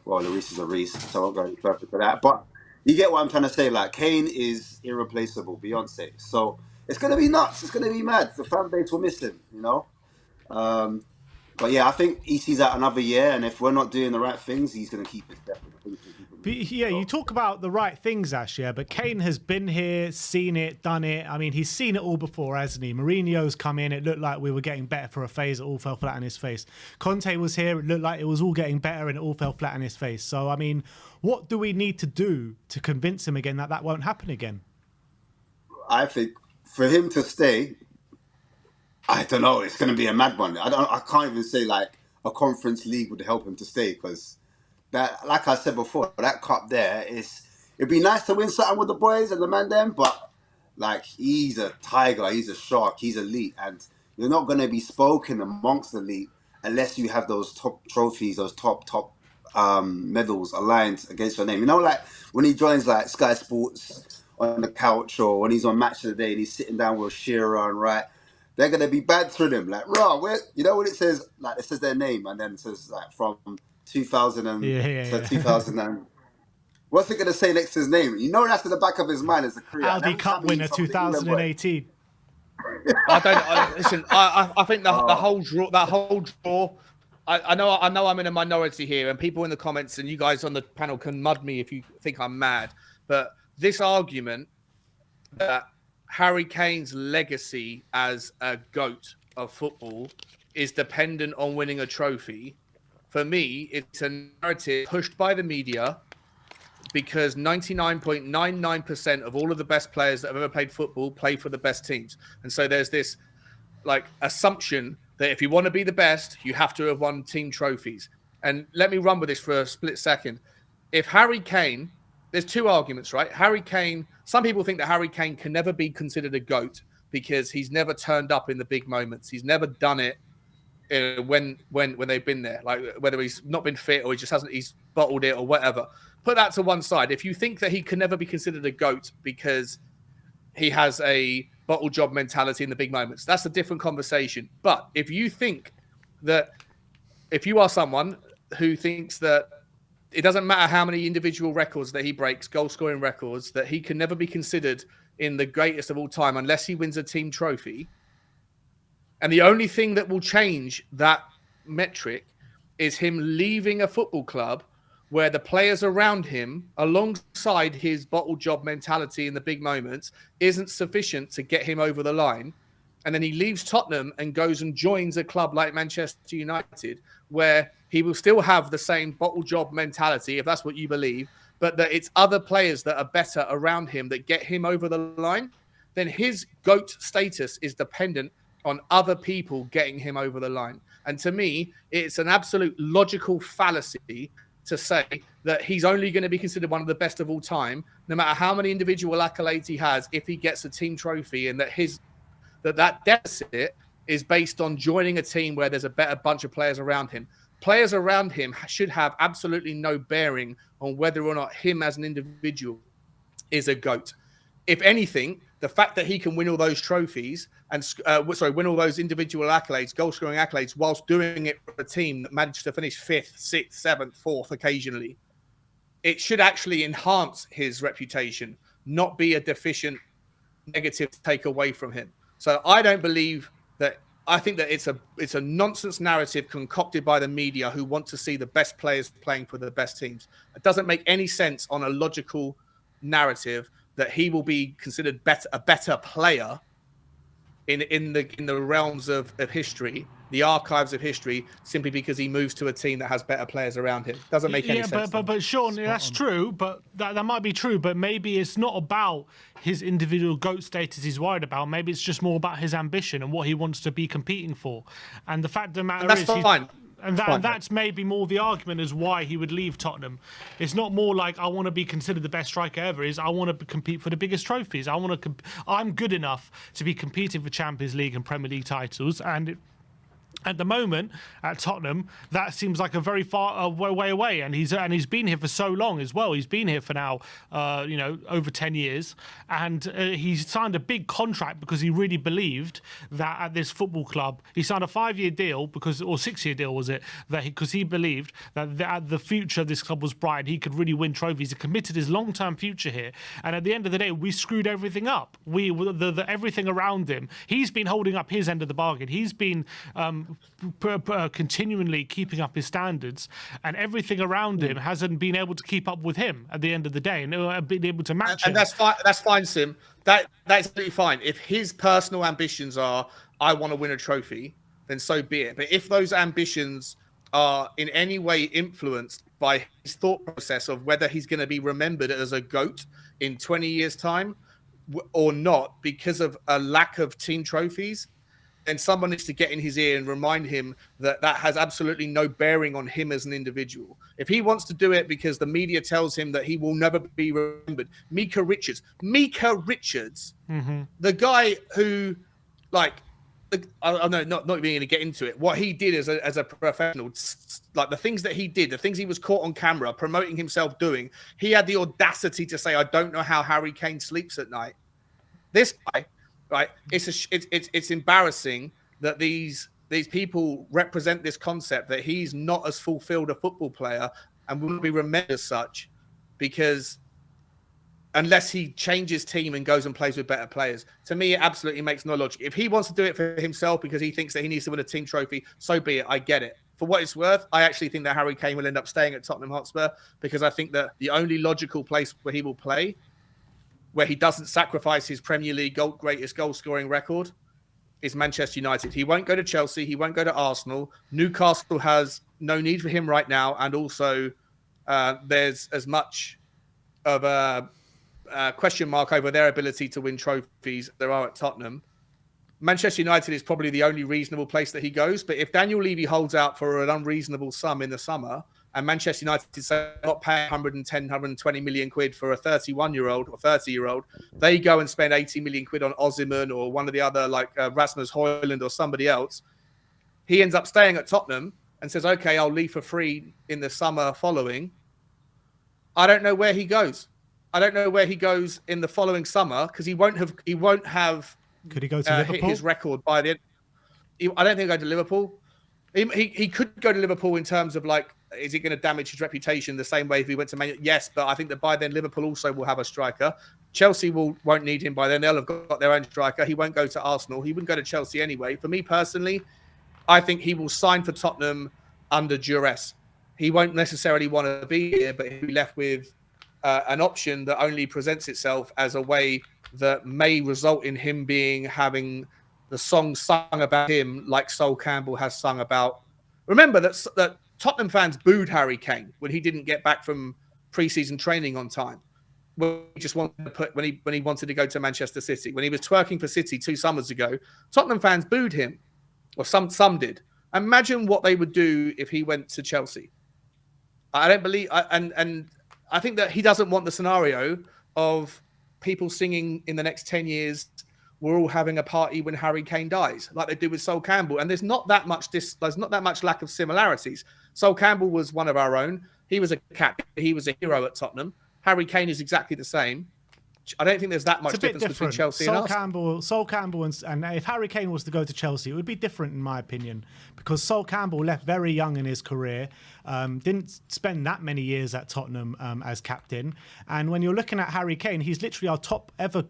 is a Reece, so I won't go any further for that. But you get what I'm trying to say. Like, Kane is irreplaceable, Beyonce. So it's going to be nuts. It's going to be mad. The fan base will miss him, you know? But yeah, I think he sees out another year, and if we're not doing the right things, he's going to keep his step. But yeah, you talk about the right things, Ash, yeah, but Kane has been here, seen it, done it. I mean, he's seen it all before, hasn't he? Mourinho's come in, it looked like we were getting better for a phase, it all fell flat on his face. Conte was here, it looked like it was all getting better and it all fell flat on his face. So, I mean, what do we need to do to convince him again that that won't happen again? I think for him to stay, I don't know, it's going to be a mad one. I can't even say like a Conference League would help him to stay because that, like I said before, that cup there it'd be nice to win something with the boys and the man them, but like he's a tiger, he's a shark, he's elite, and you're not going to be spoken amongst the elite unless you have those top trophies, those top medals aligned against your name. You know, like when he joins like Sky Sports on the couch or when he's on Match of the Day and he's sitting down with Shearer and Wright, they're going to be bantering him like, where, you know, when it says like it says their name and then it says like from 2000 to 2000 and what's it going to say next to his name? You know, that's in the back of his mind as a career. Aldi Cup winner 2018. Listen. I think the whole draw. I know I'm in a minority here, and people in the comments and you guys on the panel can mud me if you think I'm mad. But this argument that Harry Kane's legacy as a GOAT of football is dependent on winning a trophy. For me, it's a narrative pushed by the media because 99.99% of all of the best players that have ever played football play for the best teams. And so there's this like assumption that if you want to be the best, you have to have won team trophies. And let me run with this for a split second. If Harry Kane, there's 2 arguments, right? Harry Kane, some people think that Harry Kane can never be considered a GOAT because he's never turned up in the big moments. He's never done it when they've been there, like whether he's not been fit or he's bottled it or whatever. Put that to one side. If you think that he can never be considered a GOAT because he has a bottle job mentality in the big moments, that's a different conversation. But if you think that, if you are someone who thinks that it doesn't matter how many individual records that he breaks, goal scoring records, that he can never be considered in the greatest of all time unless he wins a team trophy, and the only thing that will change that metric is him leaving a football club where the players around him, alongside his bottle job mentality in the big moments, isn't sufficient to get him over the line. And then he leaves Tottenham and goes and joins a club like Manchester United, where he will still have the same bottle job mentality, if that's what you believe, but that it's other players that are better around him that get him over the line. Then his GOAT status is dependent on other people getting him over the line. And to me, it's an absolute logical fallacy to say that he's only going to be considered one of the best of all time, no matter how many individual accolades he has, if he gets a team trophy, and that deficit is based on joining a team where there's a better bunch of players around him. Players around him should have absolutely no bearing on whether or not him as an individual is a GOAT. If anything, the fact that he can win all those trophies and win all those individual accolades, goal-scoring accolades, whilst doing it for a team that managed to finish 5th, 6th, 7th, 4th occasionally, it should actually enhance his reputation, not be a deficient negative to take away from him. So I don't believe that. I think that it's a nonsense narrative concocted by the media who want to see the best players playing for the best teams. It doesn't make any sense on a logical narrative that he will be considered a better player in the realms of history, the archives of history, simply because he moves to a team that has better players around him. Doesn't make any sense. But Sean, that's true. But that might be true. But maybe it's not about his individual GOAT status he's worried about. Maybe it's just more about his ambition and what he wants to be competing for. And the fact of the matter is, fine. And that's maybe more the argument as why he would leave Tottenham. It's not more like I want to be considered the best striker ever. Is I want to compete for the biggest trophies. I'm good enough to be competing for Champions League and Premier League titles. And at the moment at Tottenham, that seems like a very far way away, and he's been here for so long as well. He's been here for now, over 10 years, and he signed a big contract because he really believed that at this football club, he signed a 5-year deal or 6-year deal was it, because he believed that the future of this club was bright. He could really win trophies. He committed his long-term future here, and at the end of the day, we screwed everything up. Everything around him. He's been holding up his end of the bargain. He's been continually keeping up his standards, and everything around him hasn't been able to keep up with him at the end of the day, and been able to match him. And that's fine, Sim. That's absolutely fine. If his personal ambitions are, I want to win a trophy, then so be it. But if those ambitions are in any way influenced by his thought process of whether he's going to be remembered as a GOAT in 20 years' time or not, because of a lack of team trophies, then someone needs to get in his ear and remind him that has absolutely no bearing on him as an individual. If he wants to do it because the media tells him that he will never be remembered, Mika Richards, the guy who, I'm not even going to get into it. What he did as a professional, like the things that he did, the things he was caught on camera promoting himself doing, he had the audacity to say, "I don't know how Harry Kane sleeps at night." This guy. Right, it's embarrassing that these people represent this concept that he's not as fulfilled a football player and will be remembered as such, because unless he changes team and goes and plays with better players, to me it absolutely makes no logic. If he wants to do it for himself because he thinks that he needs to win a team trophy, so be it. I get it. For what it's worth, I actually think that Harry Kane will end up staying at Tottenham Hotspur, because I think that the only logical place where he will play, where he doesn't sacrifice his Premier League greatest goal-scoring record, is Manchester United. He won't go to Chelsea. He won't go to Arsenal. Newcastle has no need for him right now. And also, there's as much of a question mark over their ability to win trophies as there are at Tottenham. Manchester United is probably the only reasonable place that he goes. But if Daniel Levy holds out for an unreasonable sum in the summer, and Manchester United say not paying 110, 120 million quid for a 31-year-old or 30-year-old, they go and spend 80 million quid on Osimhen or one of the other, like Rasmus Højlund or somebody else. He ends up staying at Tottenham and says, "Okay, I'll leave for free in the summer following." I don't know where he goes. I don't know where he goes in the following summer, because he won't have. Could he go to Liverpool? Hit his record by the end. I don't think he'll go to Liverpool. He could go to Liverpool in terms of, like, is it going to damage his reputation the same way if he went to Man United? Yes, but I think that by then Liverpool also will have a striker. Chelsea won't need him by then. They'll have got their own striker. He won't go to Arsenal. He wouldn't go to Chelsea anyway. For me personally, I think he will sign for Tottenham under duress. He won't necessarily want to be here, but he'll be left with an option that only presents itself as a way that may result in him having the song sung about him like Sol Campbell has sung about. Remember that Tottenham fans booed Harry Kane when he didn't get back from pre-season training on time. When he just wanted to when he wanted to go to Manchester City, when he was twerking for City 2 summers ago, Tottenham fans booed him, or some did. Imagine what they would do if he went to Chelsea. I don't believe, and I think that he doesn't want the scenario of people singing in the next 10 years, "We're all having a party when Harry Kane dies," like they do with Sol Campbell. And there's not that much lack of similarities. Sol Campbell was one of our own. He was a captain. He was a hero at Tottenham. Harry Kane is exactly the same. I don't think there's that much difference between Chelsea and us. Sol Campbell, and if Harry Kane was to go to Chelsea, it would be different in my opinion, because Sol Campbell left very young in his career, didn't spend that many years at Tottenham as captain. And when you're looking at Harry Kane, he's literally our top ever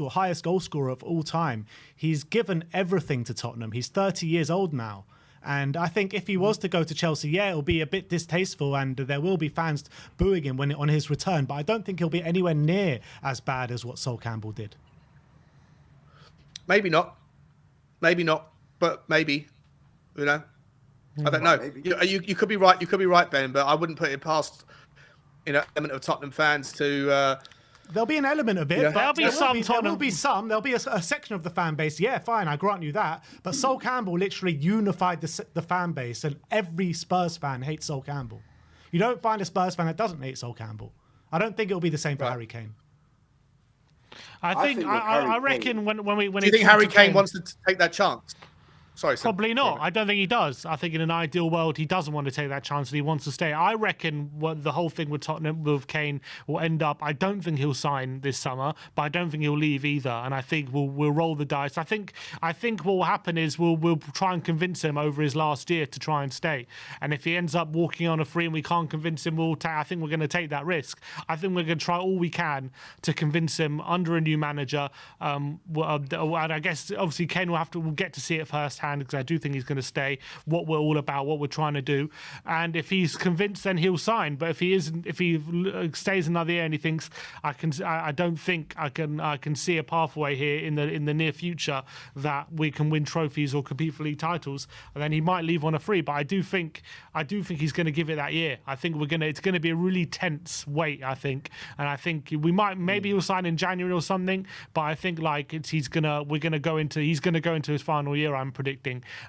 highest goal scorer of all time. He's given everything to Tottenham. He's 30 years old now. And I think if he was to go to Chelsea, yeah, it'll be a bit distasteful and there will be fans booing him on his return. But I don't think he'll be anywhere near as bad as what Sol Campbell did. Maybe not, but maybe, you know, I don't know. You could be right. You could be right, Ben. But I wouldn't put it past, you know, element of Tottenham fans to. There'll be an element of it. Yeah. But There'll be There'll be a section of the fan base. Yeah, fine, I grant you that. But Sol Campbell literally unified the fan base, and every Spurs fan hates Sol Campbell. You don't find a Spurs fan that doesn't hate Sol Campbell. I don't think it'll be the same for Harry Kane. I reckon when do you think Harry Kane wants to take that chance? Sorry, probably not. I don't think he does. I think in an ideal world, he doesn't want to take that chance and he wants to stay. I reckon what the whole thing with Tottenham, with Kane, will end up. I don't think he'll sign this summer, but I don't think he'll leave either. And I think we'll roll the dice. I think what will happen is we'll try and convince him over his last year to try and stay. And if he ends up walking on a free and we can't convince him, I think we're going to take that risk. I think we're going to try all we can to convince him under a new manager. And I guess obviously Kane we'll get to see it firsthand, because I do think he's going to stay, what we're all about, what we're trying to do. And if he's convinced, then he'll sign. But if he isn't, if he stays another year and he thinks I don't think I can see a pathway here in the near future that we can win trophies or compete for league titles, and then he might leave on a free. But I do think he's going to give it that year. I think it's going to be a really tense wait, I think. And I think maybe he'll sign in January or something, but I think he's going to go into his final year, I'm predicting.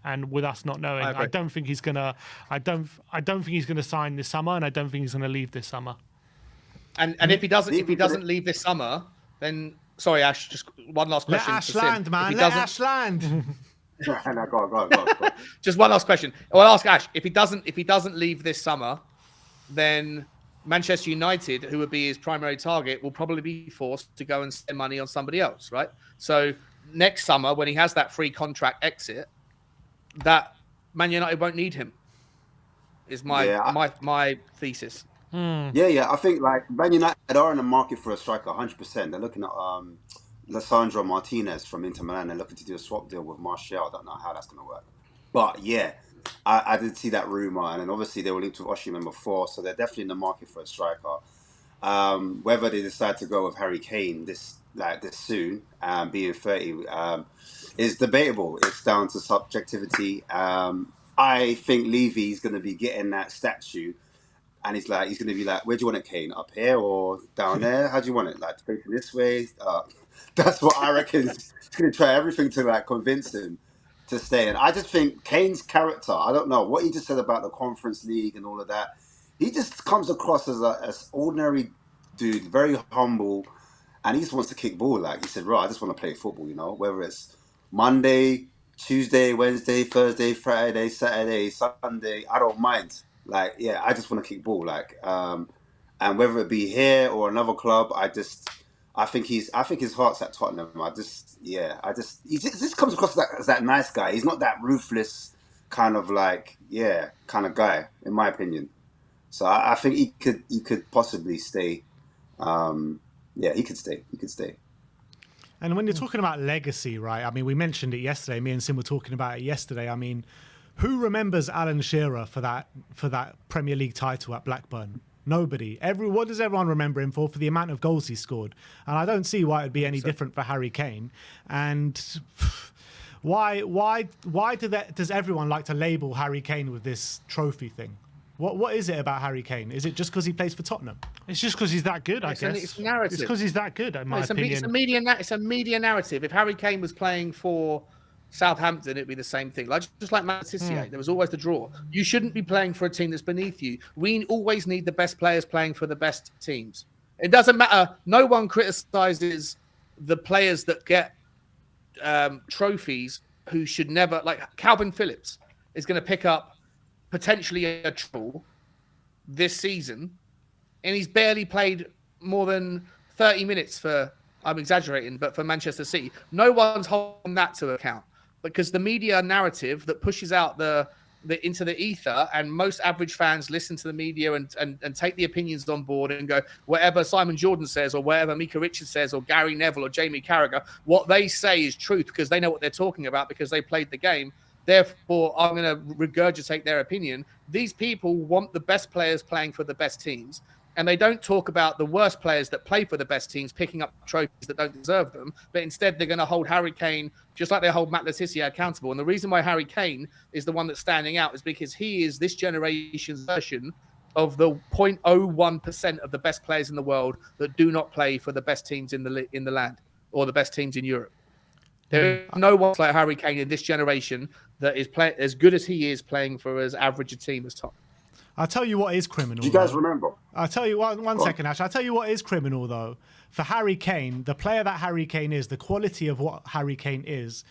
And with us not knowing, I don't think he's gonna sign this summer, and I don't think he's gonna leave this summer. And if he doesn't leave this summer, then sorry, Ash, just one last question. Let Ash land, man. Let Ash land. Go on. Just one last question. I'll ask Ash, if he doesn't leave this summer, then Manchester United, who would be his primary target, will probably be forced to go and spend money on somebody else, right? So next summer, when he has that free contract exit, that Man United won't need him, is my thesis. Yeah. I think Man United are in the market for a striker, 100%. They're looking at Lisandro Martinez from Inter Milan. They're looking to do a swap deal with Martial. I don't know how that's going to work, but yeah, I did see that rumor, and then obviously they were linked with Osimhen before, so they're definitely in the market for a striker. Whether they decide to go with Harry Kane this soon, being 30. Is debatable. It's down to subjectivity. I think Levy's going to be getting that statue, and he's going to be like, where do you want it, Kane? Up here or down there? How do you want it? Facing this way? That's what I reckon. He's going to try everything to convince him to stay. And I just think Kane's character, I don't know, what he just said about the Conference League and all of that, he just comes across as an ordinary dude, very humble, and he just wants to kick ball. He said, right, I just want to play football, whether it's Monday, Tuesday, Wednesday, Thursday, Friday, Saturday, Sunday, I don't mind. I just want to kick ball. And whether it be here or another club, I think his heart's at Tottenham. He just comes across as that nice guy. He's not that ruthless kind of guy, in my opinion. So I think he could possibly stay. He could stay. And when you're talking about legacy, right? I mean, we mentioned it yesterday. Me and Sim were talking about it yesterday. I mean, who remembers Alan Shearer for that Premier League title at Blackburn? Nobody. What does everyone remember him for? For the amount of goals he scored. And I don't see why it'd be any different for Harry Kane. And why does everyone like to label Harry Kane with this trophy thing? What is it about Harry Kane? Is it just because he plays for Tottenham? It's just because he's that good, I guess. It's a narrative. It's because he's that good, in my opinion. It's a media narrative. If Harry Kane was playing for Southampton, it'd be the same thing. Just like Man City, there was always the draw. You shouldn't be playing for a team that's beneath you. We always need the best players playing for the best teams. It doesn't matter. No one criticizes the players that get trophies who should never, like Calvin Phillips is going to pick up potentially a treble this season, and he's barely played more than 30 minutes for, I'm exaggerating, but for Manchester City. No one's holding that to account because the media narrative that pushes out the into the ether, and most average fans listen to the media and take the opinions on board and go, whatever Simon Jordan says or whatever Mika Richards says or Gary Neville or Jamie Carragher, what they say is truth because they know what they're talking about because they played the game. Therefore, I'm going to regurgitate their opinion. These people want the best players playing for the best teams. And they don't talk about the worst players that play for the best teams picking up trophies that don't deserve them. But instead, they're going to hold Harry Kane, just like they hold Matt Letizia, accountable. And the reason why Harry Kane is the one that's standing out is because he is this generation's version of the 0.01% of the best players in the world that do not play for the best teams in the land or the best teams in Europe. There is no one like Harry Kane in this generation that is as good as he is playing for as average a team as Tottenham. I'll tell you what is criminal. Do you guys remember? I'll tell you one second, Ash. I'll tell you what is criminal, though. For Harry Kane, the player that Harry Kane is, the quality of what Harry Kane is,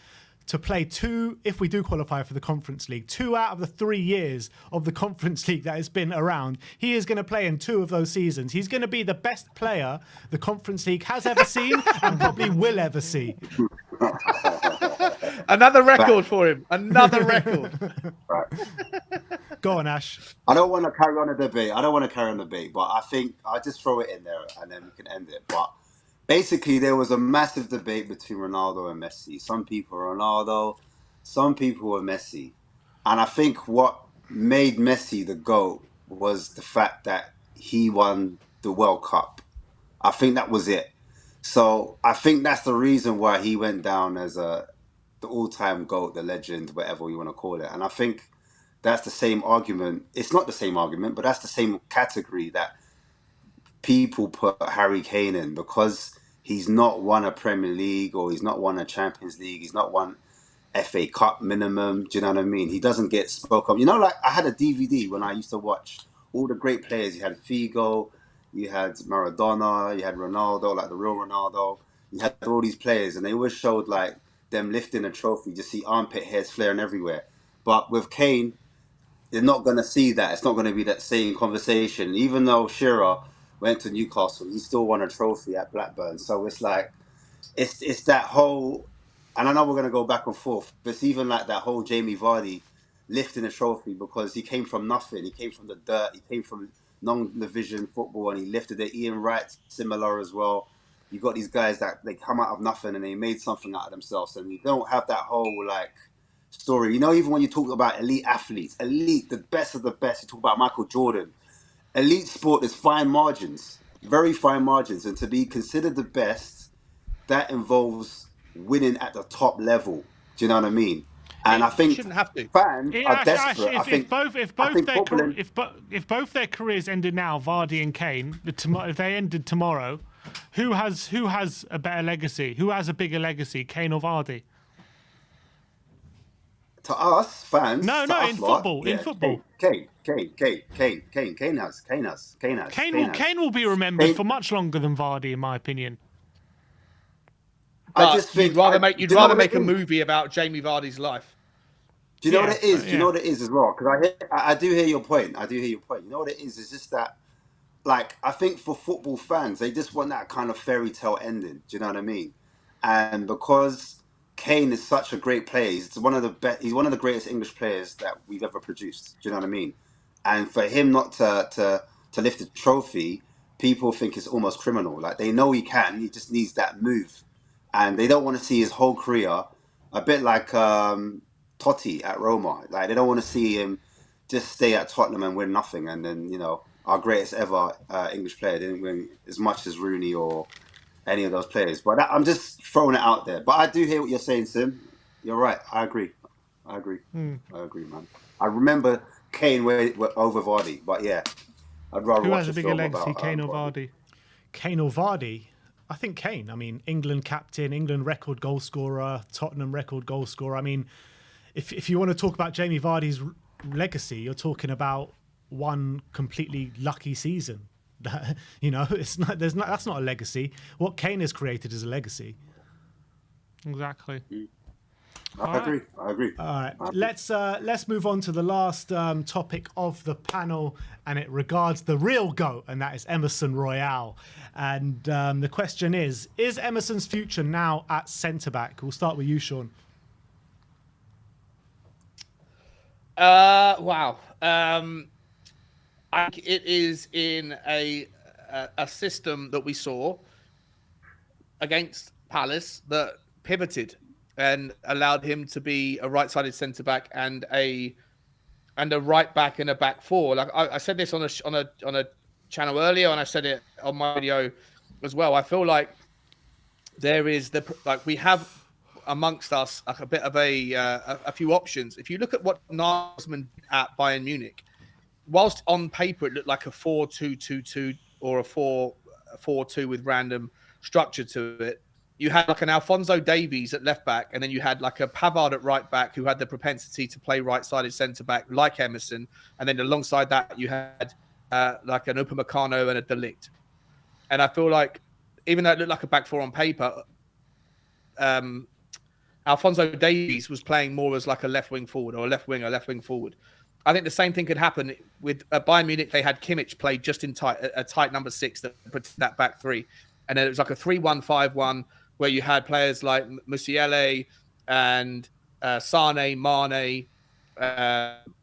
to play two, if we do qualify for the Conference League, 2 out of the 3 years of the Conference League that has been around, he is going to play in 2 of those seasons. He's going to be the best player the Conference League has ever seen and probably will ever see. Another record for him. Another record. Right. Go on, Ash. I don't want to carry on a debate. But I think I'll just throw it in there and then we can end it. But basically, there was a massive debate between Ronaldo and Messi. Some people are Ronaldo, some people were Messi. And I think what made Messi the GOAT was the fact that he won the World Cup. I think that was it. So I think that's the reason why he went down as the all-time GOAT, the legend, whatever you want to call it. And I think that's the same argument. It's not the same argument, but that's the same category that people put Harry Kane in, because he's not won a Premier League or he's not won a Champions League. He's not won FA Cup minimum. Do you know what I mean? He doesn't get spoke of. You know, like I had a DVD when I used to watch all the great players. You had Figo, you had Maradona, you had Ronaldo, like the real Ronaldo. You had all these players and they always showed like them lifting a trophy. You see armpit hairs flaring everywhere. But with Kane, they're not going to see that. It's not going to be that same conversation. Even though Shearer went to Newcastle, he still won a trophy at Blackburn. So it's like, it's that whole, and I know we're going to go back and forth, but it's even like that whole Jamie Vardy lifting a trophy because he came from nothing. He came from the dirt. He came from non-division football and he lifted it. Ian Wright, similar as well. You got these guys that they come out of nothing and they made something out of themselves. And you don't have that whole like story. You know, even when you talk about elite athletes, elite, the best of the best, you talk about Michael Jordan. Elite sport is fine margins, very fine margins. And to be considered the best, that involves winning at the top level. Do you know what I mean? And I think shouldn't have to. Fans are desperate. If both their careers ended now, Vardy and Kane, if they ended tomorrow, who has a better legacy? Who has a bigger legacy, Kane or Vardy? To us fans, no, in football. Kane has. Kane will be remembered for much longer than Vardy, in my opinion. I just think you'd rather make a movie about Jamie Vardy's life. Do you know what it is? Do you know what it is as well? Because I do hear your point. You know what it is? It's just that, like, I think for football fans, they just want that kind of fairy tale ending. Do you know what I mean? And because Kane is such a great player, he's one of the greatest English players that we've ever produced. Do you know what I mean? And for him not to lift a trophy, people think it's almost criminal. Like, they know he can, he just needs that move. And they don't want to see his whole career, a bit like Totti at Roma. Like, they don't want to see him just stay at Tottenham and win nothing. And then, you know, our greatest ever English player didn't win as much as Rooney or any of those players. But I'm just throwing it out there. But I do hear what you're saying, Sim. You're right. I agree, man. I remember Kane over Vardy. But yeah, I'd rather Who watch has a bigger legacy, Kane or Vardy? Kane or Vardy? I think Kane. I mean, England captain, England record goal scorer, Tottenham record goal scorer. I mean, if you want to talk about Jamie Vardy's legacy, you're talking about one completely lucky season. You know, that's not a legacy. What Kane has created is a legacy. Exactly. I agree. All right, let's move on to the last topic of the panel, and it regards the real GOAT, and that is Emerson Royale. And the question is Emerson's future now at centre-back? We'll start with you, Sean. Wow. I think it is in a system that we saw against Palace that pivoted and allowed him to be a right-sided centre back and a right back and a back four. Like I said this on a channel earlier, and I said it on my video as well. I feel like there is we have amongst us like a bit of a few options. If you look at what Nagelsmann did at Bayern Munich, whilst on paper it looked like a 4-2-2-2 or a 4-4-2 with random structure to it, you had like an Alphonso Davies at left back, and then you had like a Pavard at right back who had the propensity to play right-sided centre back like Emerson, and then alongside that you had like an Upamecano and a De Ligt. And I feel like even though it looked like a back four on paper, Alphonso Davies was playing more as like a left wing forward or a left wing forward. I think the same thing could happen with Bayern Munich. They had Kimmich play just in a tight number 6 that put that back three. And then it was like a 3-1-5-1 where you had players like Musiala and Sane, Mane,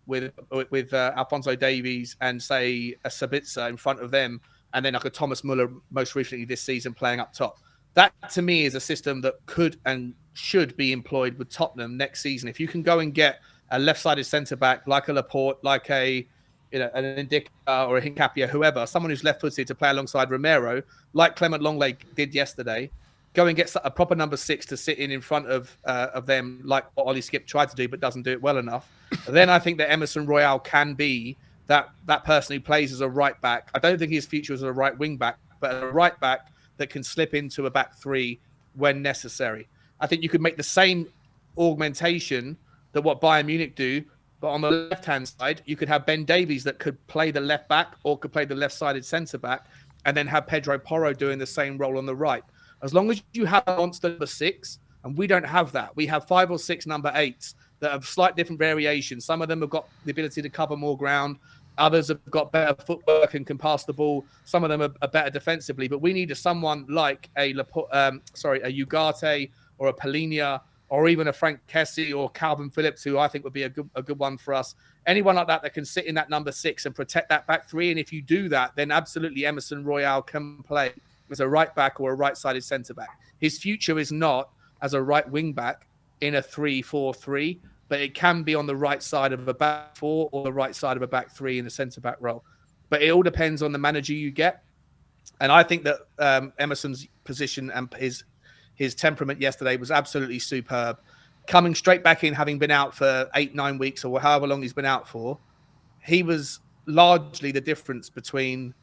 with Alphonso Davies and say a Sabitzer in front of them, and then like a Thomas Muller most recently this season playing up top. That to me is a system that could and should be employed with Tottenham next season. If you can go and get a left-sided centre-back like a Laporte, like an Indica or a Hincapie, whoever, someone who's left-footed to play alongside Romero, like Clement Longley did yesterday, go and get a proper number 6 to sit in front of them, like what Ollie Skip tried to do but doesn't do it well enough. Then I think that Emerson Royale can be that person who plays as a right-back. I don't think his future is as a right wing-back, but a right-back that can slip into a back three when necessary. I think you could make the same augmentation that what Bayern Munich do, but on the left-hand side, you could have Ben Davies that could play the left back or could play the left-sided centre-back, and then have Pedro Porro doing the same role on the right. As long as you have a monster number 6, and we don't have that. We have 5 or 6 number 8s that have slight different variations. Some of them have got the ability to cover more ground. Others have got better footwork and can pass the ball. Some of them are better defensively. But we need someone like a Ugarte or a Polinia or even a Frank Kessie or Calvin Phillips, who I think would be a good one for us. Anyone like that can sit in that number 6 and protect that back three. And if you do that, then absolutely Emerson Royale can play as a right back or a right-sided centre-back. His future is not as a right wing-back in a 3-4-3, but it can be on the right side of a back four or the right side of a back three in the centre-back role. But it all depends on the manager you get. And I think that Emerson's position and his temperament yesterday was absolutely superb. Coming straight back in, having been out for 8-9 weeks or however long he's been out for, he was largely the difference between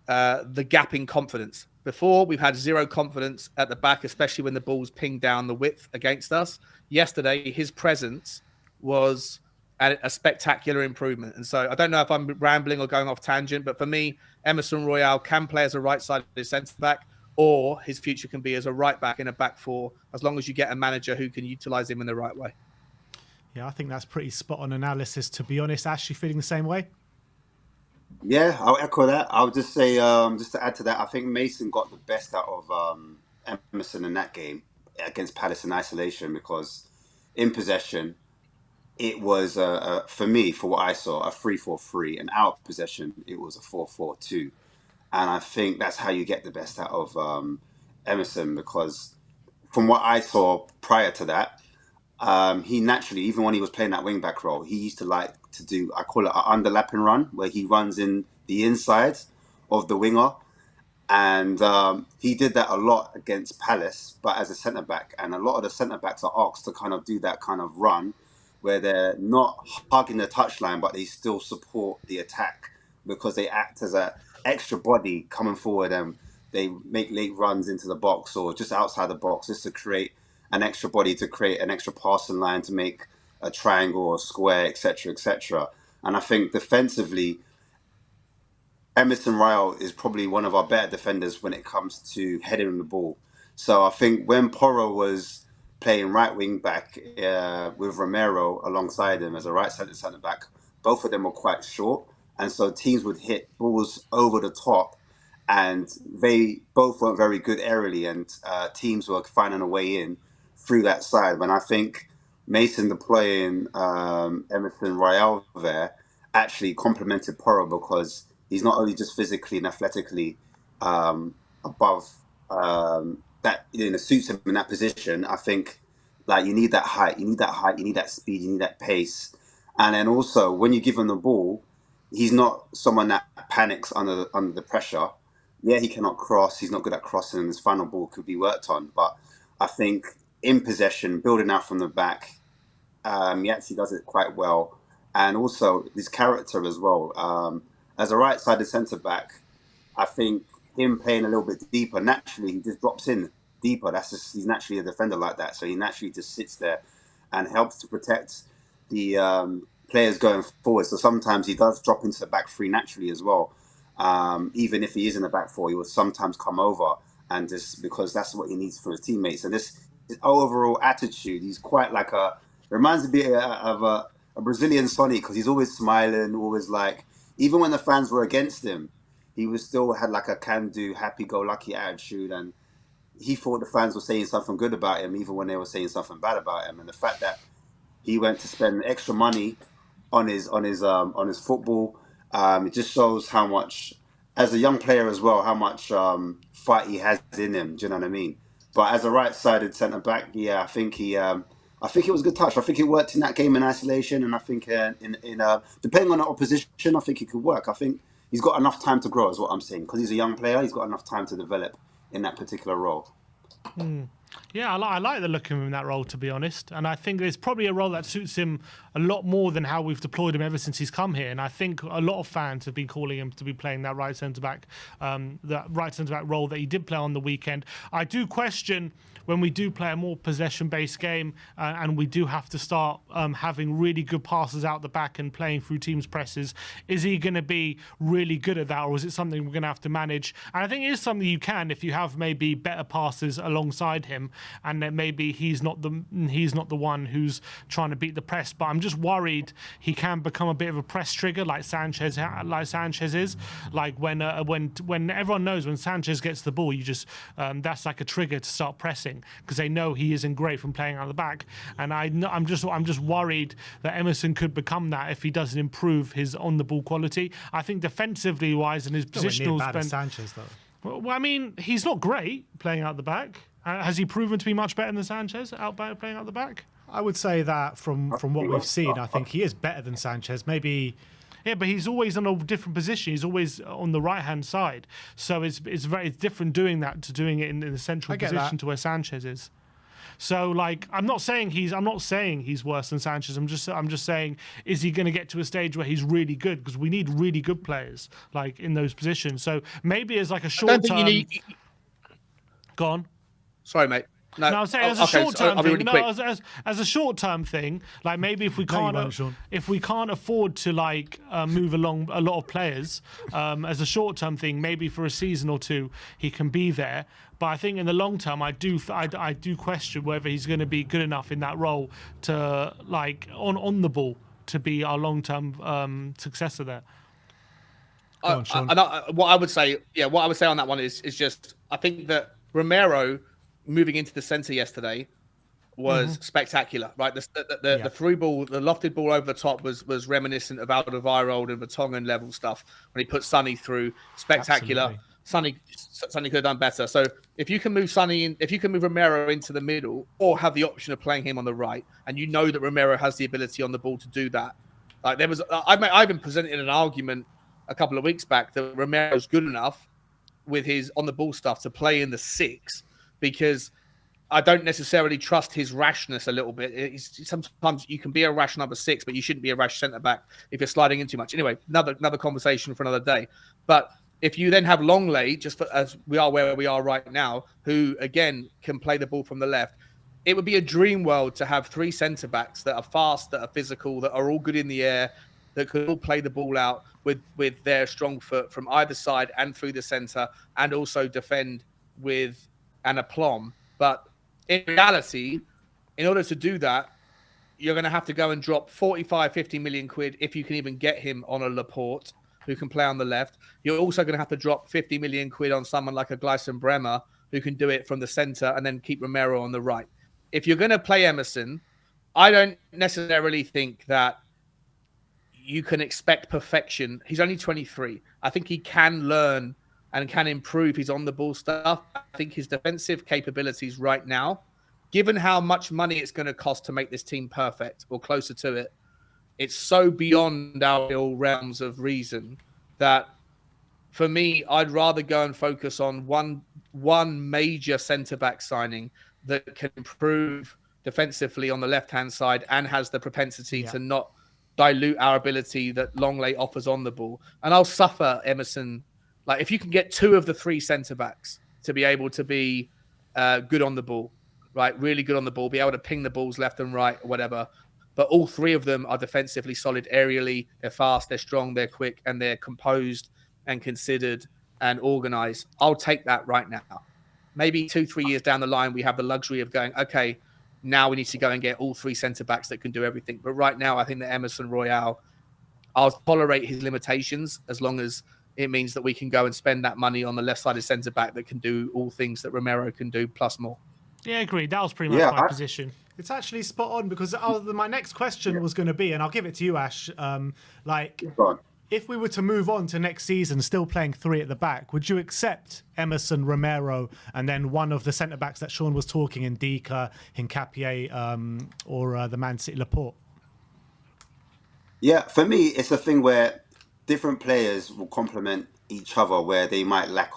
the gap in confidence. Before, we've had zero confidence at the back, especially when the ball's pinged down the width against us. Yesterday, his presence was a spectacular improvement. And so I don't know if I'm rambling or going off tangent, but for me, Emerson Royale can play as a right-sided centre-back, or his future can be as a right-back in a back four, as long as you get a manager who can utilise him in the right way. Yeah, I think that's pretty spot-on analysis, to be honest. Ash, you feeling the same way? Yeah, I'll echo that. I'll just say, just to add to that, I think Mason got the best out of Emerson in that game against Palace in isolation, because in possession, it was, for me, for what I saw, a 3-4-3, and out of possession, it was a 4-4-2. And I think that's how you get the best out of Emerson, because from what I saw prior to that, he naturally, even when he was playing that wing-back role, he used to like to do, I call it an underlapping run, where he runs in the insides of the winger. And he did that a lot against Palace, but as a centre-back. And a lot of the centre-backs are asked to kind of do that kind of run, where they're not hugging the touchline, but they still support the attack, because they act as an extra body coming forward, and they make late runs into the box or just outside the box, just to create an extra body, to create an extra passing line, to make a triangle or a square, etc., etc. And I think defensively, Emerson Royale is probably one of our better defenders when it comes to heading the ball. So I think when Porro was playing right wing back with Romero alongside him as a right centre back, both of them were quite short, and so teams would hit balls over the top, and they both weren't very good aerially, and teams were finding a way in through that side. When I think Mason deploying Emerson Royale there actually complemented Porro, because he's not only just physically and athletically above that, suits him in that position. I think Like you need that height, you need that speed, you need that pace. And then also when you give him the ball, he's not someone that panics under the pressure. Yeah, he cannot cross. He's not good at crossing, and his final ball could be worked on. But I think in possession, building out from the back, he actually does it quite well. And also his character as well. As a right-sided centre back, I think him playing a little bit deeper, naturally he just drops in deeper. He's naturally a defender like that, so he naturally just sits there and helps to protect the players going forward. So sometimes he does drop into the back three naturally as well. Even if he is in the back four, he will sometimes come over, and just because that's what he needs for his teammates. And his overall attitude, he's quite like reminds me of a Brazilian Sonny, because he's always smiling, always like, even when the fans were against him, he was still had like a can-do, happy-go-lucky attitude, and he thought the fans were saying something good about him, even when they were saying something bad about him. And the fact that he went to spend extra money on his football, it just shows how much, as a young player as well, how much fight he has in him. Do you know what I mean? But as a right-sided centre back, yeah, I think it was a good touch. I think it worked in that game in isolation, and I think depending on the opposition, I think it could work. I think he's got enough time to grow, is what I'm saying, because he's a young player. He's got enough time to develop in that particular role. Yeah, I like the look of him in that role, to be honest. And I think there's probably a role that suits him a lot more than how we've deployed him ever since he's come here. And I think a lot of fans have been calling him to be playing that right centre-back role that he did play on the weekend. I do question when we do play a more possession-based game and we do have to start having really good passes out the back and playing through teams' presses, is he going to be really good at that, or is it something we're going to have to manage? And I think it is something you can if you have maybe better passes alongside him, and then maybe he's not the one who's trying to beat the press. But I'm just worried he can become a bit of a press trigger like Sanchez is. Like when everyone knows when Sanchez gets the ball, you just that's like a trigger to start pressing, because they know he isn't great from playing out the back. And I'm just worried that Emerson could become that if he doesn't improve his on the ball quality. I think defensively wise and his positional spend. Sanchez though. Well, I mean, he's not great playing out the back. Has he proven to be much better than Sanchez playing out the back? I would say that from what we've seen, I think he is better than Sanchez. Maybe. Yeah, but he's always on a different position. He's always on the right-hand side. So it's very different doing that to doing it in the central position to where Sanchez is. So, like, I'm not saying he's worse than Sanchez. I'm just saying, is he going to get to a stage where he's really good? Because we need really good players, like, in those positions. So maybe as like a short term. Go on. Sorry, mate. No, I'm saying as a short-term thing. As a short-term thing, like maybe if we can't afford to like move along a lot of players, as a short-term thing, maybe for a season or two he can be there. But I think in the long term, I do question whether he's going to be good enough in that role to like on the ball to be our long-term successor there. What I would say on that one is just I think that Romero moving into the centre yesterday was spectacular, right? The through ball, the lofted ball over the top was reminiscent of Alderweireld and Vertonghen level stuff when he put Sonny through. Spectacular. Sonny could have done better. So if you can move Romero into the middle, or have the option of playing him on the right, and you know that Romero has the ability on the ball to do that, like I've been presenting an argument a couple of weeks back that Romero's good enough with his on the ball stuff to play in the 6. Because I don't necessarily trust his rashness a little bit. Sometimes you can be a rash number 6, but you shouldn't be a rash centre-back if you're sliding in too much. Anyway, another conversation for another day. But if you then have Longley, as we are where we are right now, who, again, can play the ball from the left, it would be a dream world to have 3 centre-backs that are fast, that are physical, that are all good in the air, that could all play the ball out with their strong foot from either side and through the centre, and also defend with an aplomb. But in reality, in order to do that, you're going to have to go and drop 45-50 million quid if you can even get him on a Laporte who can play on the left. You're also going to have to drop 50 million quid on someone like a Gleison Bremer who can do it from the centre and then keep Romero on the right. If you're going to play Emerson, I don't necessarily think that you can expect perfection. He's only 23. I think he can learn and can improve his on-the-ball stuff. I think his defensive capabilities right now given how much money it's going to cost to make this team perfect or closer to it, it's so beyond our real realms of reason that for me, I'd rather go and focus on one major centre-back signing that can improve defensively on the left-hand side and has the propensity to not dilute our ability that Longley offers on the ball. And I'll suffer Emerson. Like, if you can get 2 of the 3 centre-backs to be able to be good on the ball, right, really good on the ball, be able to ping the balls left and right or whatever, but all 3 of them are defensively solid aerially, they're fast, they're strong, they're quick, and they're composed and considered and organized, I'll take that right now. Maybe 2-3 years down the line, we have the luxury of going, okay, now we need to go and get all 3 centre-backs that can do everything. But right now, I think that Emerson Royale, I'll tolerate his limitations as long as it means that we can go and spend that money on the left-sided centre-back that can do all things that Romero can do, plus more. Yeah, agreed. That was pretty much my position. It's actually spot on, because my next question was going to be, and I'll give it to you, Ash, if we were to move on to next season, still playing 3 at the back, would you accept Emerson, Romero, and then one of the centre-backs that Sean was talking, Ndika, Hincapié, or the Man City Laporte? Yeah, for me, it's a thing where different players will complement each other where they might lack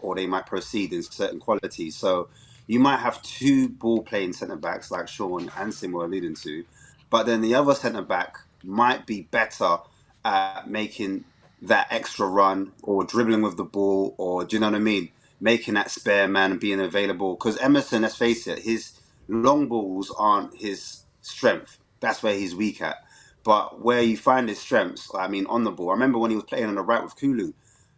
or they might proceed in certain qualities. So you might have 2 ball-playing centre-backs like Sean and Sim were alluding to, but then the other centre-back might be better at making that extra run or dribbling with the ball, or do you know what I mean? Making that spare man and being available. Because Emerson, let's face it, his long balls aren't his strength. That's where he's weak at. But where you find his strengths, I mean, on the ball. I remember when he was playing on the right with Kulu,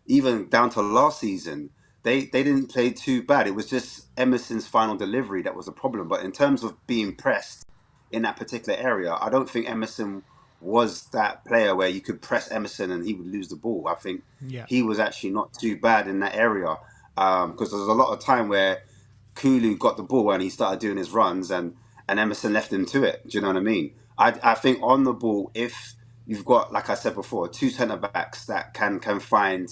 even down to last season, they didn't play too bad. It was just Emerson's final delivery that was a problem. But in terms of being pressed in that particular area, I don't think Emerson was that player where you could press Emerson and he would lose the ball. I think he was actually not too bad in that area, because there was a lot of time where Kulu got the ball and he started doing his runs and Emerson left him to it. Do you know what I mean? I think on the ball, if you've got, like I said before, 2 centre-backs that can find,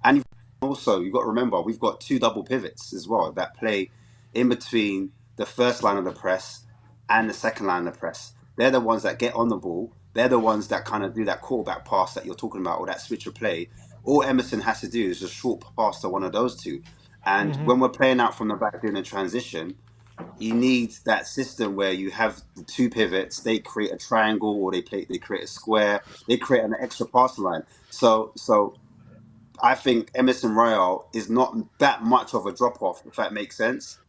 and you've got to remember, we've got 2 double pivots as well that play in between the first line of the press and the second line of the press. They're the ones that get on the ball. They're the ones that kind of do that quarterback pass that you're talking about, or that switch of play. All Emerson has to do is just short pass to one of those 2. And when we're playing out from the back doing a transition, you need that system where you have the 2 pivots, they create a triangle, or they create a square, they create an extra pass line. So I think Emerson Royale is not that much of a drop-off, if that makes sense,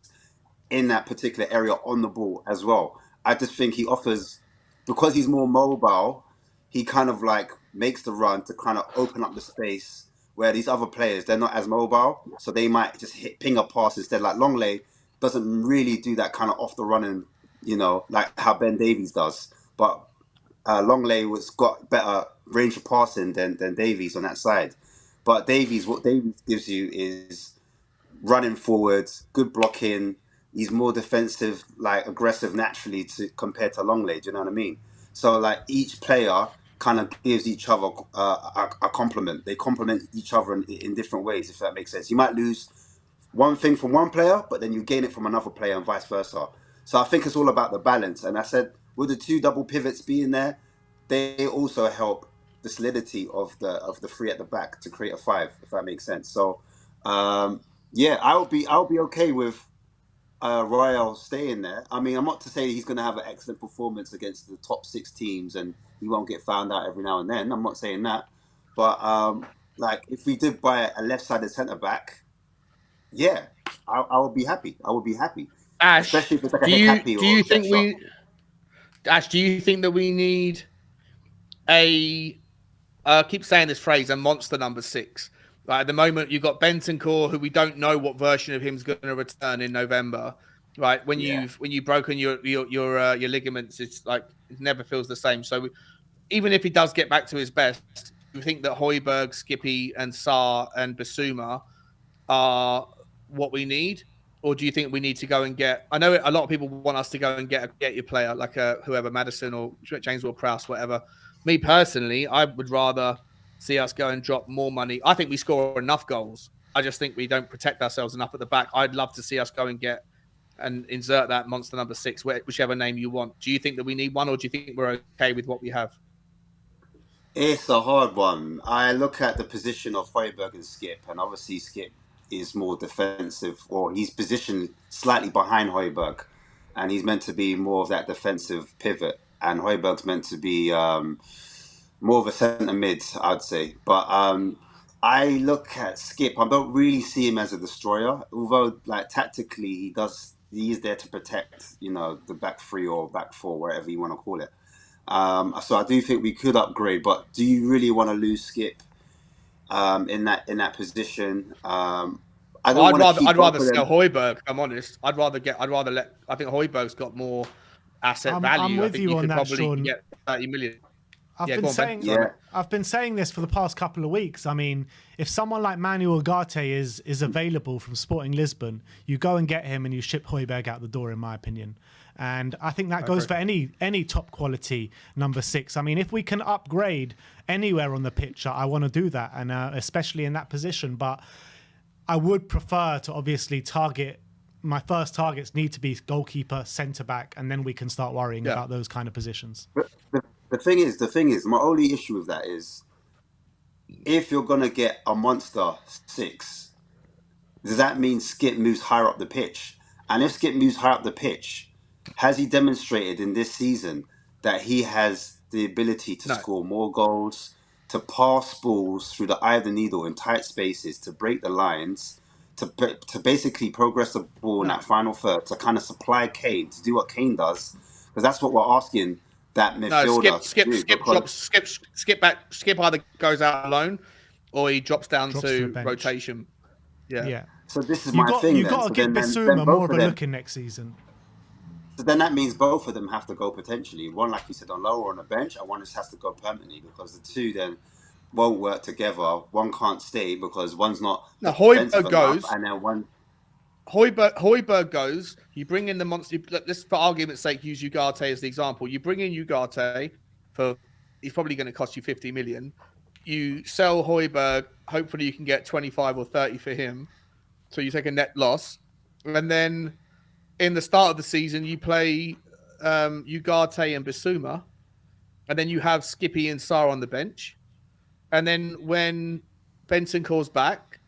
in that particular area on the ball as well. I just think he offers, because he's more mobile, he kind of like makes the run to kind of open up the space where these other players, they're not as mobile, so they might just ping a pass instead. Like Longley doesn't really do that kind of off the running, like how Ben Davies does. But Longley got better range of passing than Davies on that side. But what Davies gives you is running forwards, good blocking. He's more defensive, like aggressive naturally compared to Longley. Do you know what I mean? So like each player kind of gives each other a compliment. They complement each other in different ways, if that makes sense. You might lose one thing from one player, but then you gain it from another player and vice versa. So I think it's all about the balance. And I said, with the 2 double pivots being there, they also help the solidity of the 3 at the back to create a 5, if that makes sense. So I'll be okay with Royale staying there. I mean, I'm not to say he's going to have an excellent performance against the top 6 teams and he won't get found out every now and then. I'm not saying that. But like if we did buy a left-sided centre-back, I would be happy. I would be happy. Ash, especially if it's like do you think that we need a I keep saying this phrase, a monster number 6? Right, at the moment, you've got Bentancur, who we don't know what version of him is going to return in November. Right, when you've broken your ligaments, it's like it never feels the same. So even if he does get back to his best, do you think that Højbjerg, Skippy, and Sarr and Basuma are what we need, or do you think we need to go and get? I know a lot of people want us to go and get your player like whoever, Madison or James Ward-Prowse, whatever. Me personally, I would rather see us go and drop more money. I think we score enough goals. I just think we don't protect ourselves enough at the back. I'd love to see us go and get and insert that monster number 6, whichever name you want. Do you think that we need one, or do you think we're okay with what we have? It's a hard one. I look at the position of Højbjerg and Skip, and obviously Skip is more defensive, or he's positioned slightly behind Højbjerg, and he's meant to be more of that defensive pivot, and Højbjerg's meant to be more of a centre mid, I'd say. But I look at Skip. I don't really see him as a destroyer, although like tactically he is there to protect, the back three or back four, whatever you want to call it. So I do think we could upgrade, but do you really want to lose Skip in that position? I'd rather sell Højbjerg. I'm honest. I think Højbjerg's got more asset value. I'm with I think you on could that, probably Sean. get 30 million. I've been saying this for the past couple of weeks. I mean, if someone like Manuel Ugarte is available from Sporting Lisbon, you go and get him and you ship Højbjerg out the door, in my opinion. And I think that goes for any top quality number 6. I mean, if we can upgrade anywhere on the pitch, I want to do that, and especially in that position. But I would prefer to obviously my first targets need to be goalkeeper, centre back, and then we can start worrying about those kind of positions. The thing is, my only issue with that is, if you're going to get a monster 6, does that mean Skip moves higher up the pitch? And if Skip moves higher up the pitch, has he demonstrated in this season that he has the ability to score more goals, to pass balls through the eye of the needle in tight spaces, to break the lines, to basically progress the ball in that final third, to kind of supply Kane, to do what Kane does? Because that's what we're asking that midfielder. Skip either goes out alone or he drops down to rotation. Yeah. So this is my thing. You've got to give Bissouma more of a look in next season. So then that means both of them have to go potentially. One, like you said, on low or on a bench, and one just has to go permanently, because the two then won't work together. One can't stay because one's not. No, Højbjerg goes, and then one. Højbjerg goes. You bring in the monster. Let's, for argument's sake, use Ugarte as the example. You bring in Ugarte he's probably going to cost you 50 million. You sell Højbjerg. Hopefully, you can get 25 or 30 for him. So you take a net loss, and then in the start of the season, you play Ugarte and Bissouma, and then you have Skippy and Sarr on the bench. And then when Bentancur's back,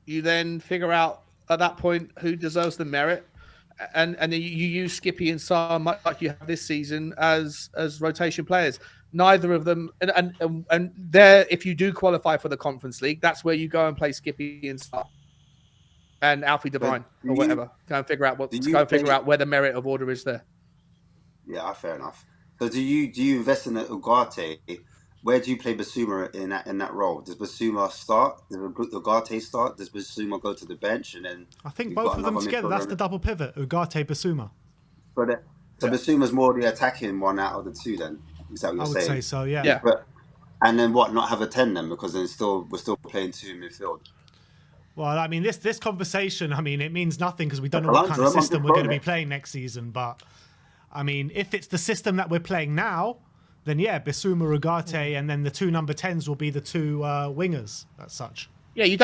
you then figure out at that point who deserves the merit, and then you use Skippy and Sarr much like you have this season as rotation players. Neither of them, and there, if you do qualify for the Conference League, that's where you go and play Skippy and Sarr and Alfie De Bruyne or whatever. Go and figure out where the merit of order is there. Yeah, fair enough. So do you invest in Ugarte? Where do you play Bissouma in that role? Does Bissouma start? Does Ugarte start? Does Bissouma go to the bench? And then I think both of them together. That's the double pivot: Ugarte, Bissouma. So Bissouma's more the attacking one out of the two. Then is that what you're saying? I would say so. Yeah. And then what? Not have a 10 then, because then we're still playing 2 in midfield. Well, I mean, this conversation, I mean, it means nothing because we don't know what kind of system we're going to be playing next season. But I mean, if it's the system that we're playing now, then yeah, Bissouma, Ugarte, and then the 2 number 10s will be the 2 wingers as such. Yeah, you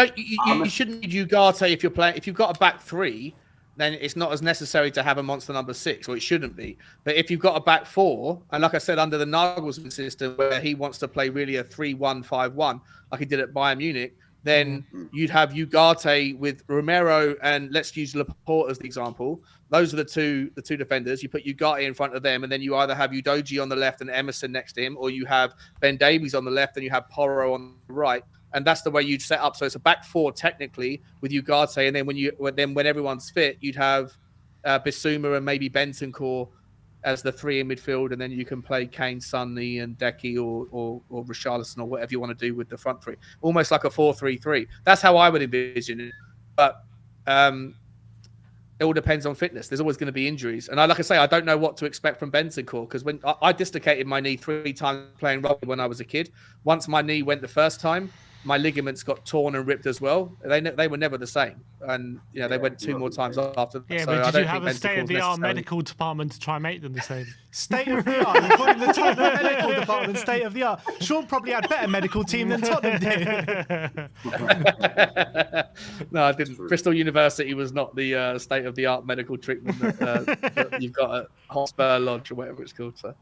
shouldn't need Ugarte if you're playing. If you've got a back 3, then it's not as necessary to have a monster number 6, or it shouldn't be. But if you've got a back 4, and like I said, under the Nagelsmann system, where he wants to play really a 3-1-5-1, like he did at Bayern Munich, then you'd have Ugarte with Romero, and let's use Laporte as the example. Those are the two defenders. You put Ugarte in front of them, and then you either have Udogie on the left and Emerson next to him, or you have Ben Davies on the left and you have Porro on the right. And that's the way you'd set up. So it's a back 4 technically with Ugarte, and then when everyone's fit, you'd have Bissouma and maybe Bentancur as the 3 in midfield, and then you can play Kane, Sonny, and Decky or Richarlison or whatever you want to do with the front 3. Almost like a 4-3-3. That's how I would envision it. But it all depends on fitness. There's always going to be injuries. And like I say, I don't know what to expect from Bentancur, because when I dislocated my knee 3 times playing rugby when I was a kid. Once my knee went the first time, my ligaments got torn and ripped as well. They were never the same, and they went 2 more times after that. Yeah, so but I did you don't have think a state-of-the-art necessarily... medical department to try and make them the same? State of the art. You put in the Tottenham medical department, state of the art. Sean probably had better medical team than Tottenham did. No, I didn't. Bristol University was not the state-of-the-art medical treatment that you've got at Hotspur Lodge or whatever it's called. So,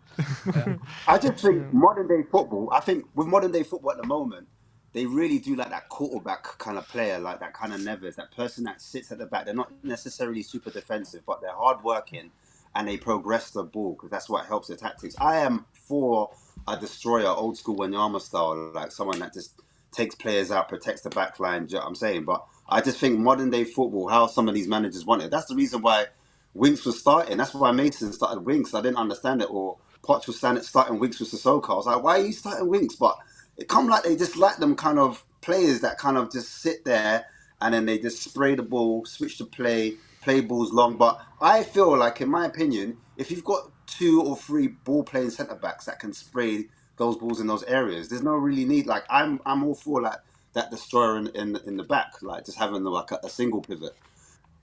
yeah. I just think modern day football. I think with modern day football at the moment, they really do like that quarterback kind of player, like that kind of Neves, that person that sits at the back. They're not necessarily super defensive, but they're hardworking and they progress the ball because that's what helps their tactics. I am for a destroyer, old school Wanyama style, like someone that just takes players out, protects the back line. Do you know what I'm saying? But I just think modern day football, how some of these managers want it. That's the reason why Winks was starting. That's why Mason started Winks. I didn't understand it. Or Poch was starting Winks with Sissoko. I was like, why are you starting Winks? But it come like they just like them kind of players that kind of just sit there and then they just spray the ball, switch to play balls long. But I feel like, in my opinion, if you've got 2 or 3 ball playing centre backs that can spray those balls in those areas, there's no really need. Like I'm all for like that destroyer in the back, like just having like a single pivot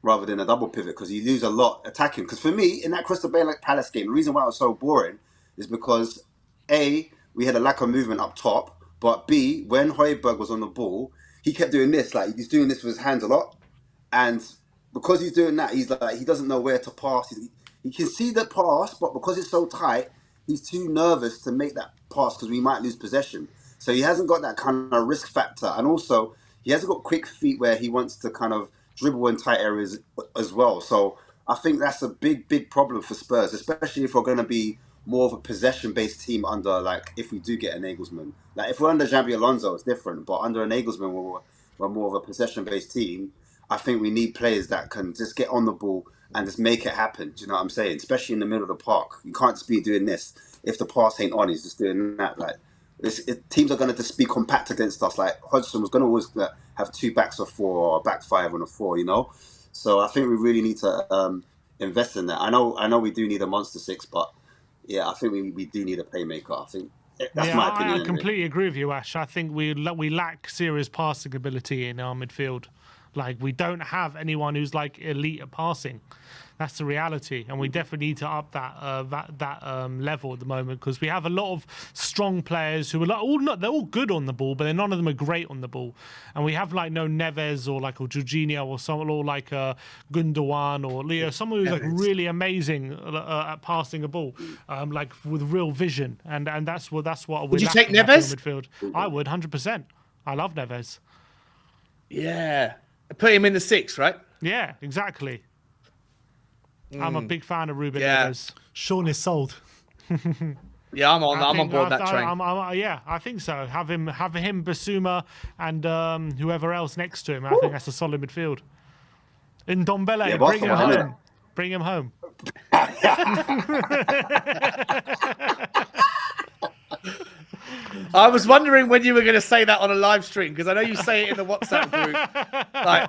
rather than a double pivot, because you lose a lot attacking. Because for me, in that Crystal Palace game, the reason why it was so boring is because A, we had a lack of movement up top. But B, when Højbjerg was on the ball, he kept doing this. Like, he's doing this with his hands a lot. And because he's doing that, he's like, he doesn't know where to pass. He can see the pass, but because it's so tight, he's too nervous to make that pass because we might lose possession. So he hasn't got that kind of risk factor. And also, he hasn't got quick feet where he wants to kind of dribble in tight areas as well. So I think that's a big problem for Spurs, especially if we're going to be more of a possession-based team under, like, if we do get a Nagelsmann. Like, if we're under Xabi Alonso, it's different. But under a Nagelsmann, we're more of a possession-based team. I think we need players that can just get on the ball and just make it happen. Do you know what I'm saying? Especially in the middle of the park. You can't just be doing this. If the pass ain't on, he's just doing that. Like, teams are going to just be compact against us. Like, Hodgson was going to always have 2 backs of 4 or a back 5 on a 4, you know? So I think we really need to invest in that. I know we do need a monster 6, but yeah, I think we do need a playmaker. I think that's my opinion. I completely agree with you, Ash. I think we lack serious passing ability in our midfield. Like, we don't have anyone who's like elite at passing. That's the reality, and we definitely need to up that level at the moment, because we have a lot of strong players who are like, they're all good on the ball, but none of them are great on the ball. And we have like no Neves or Jorginho or someone, or like Gundogan or Leo, someone who's like really amazing at passing a ball, like with real vision. And that's what would you take Neves? Midfield. I would 100%. I love Neves. Yeah, put him in the 6, right? Yeah, exactly. I'm a big fan of Ruben Neves. Sean is sold. Yeah, I'm on board that train. Yeah, I think so. Have him, Basuma, and whoever else next to him. I think that's a solid midfield. In Ndombele, bring him home. Bring him home. I was wondering when you were going to say that on a live stream, because I know you say it in the WhatsApp group like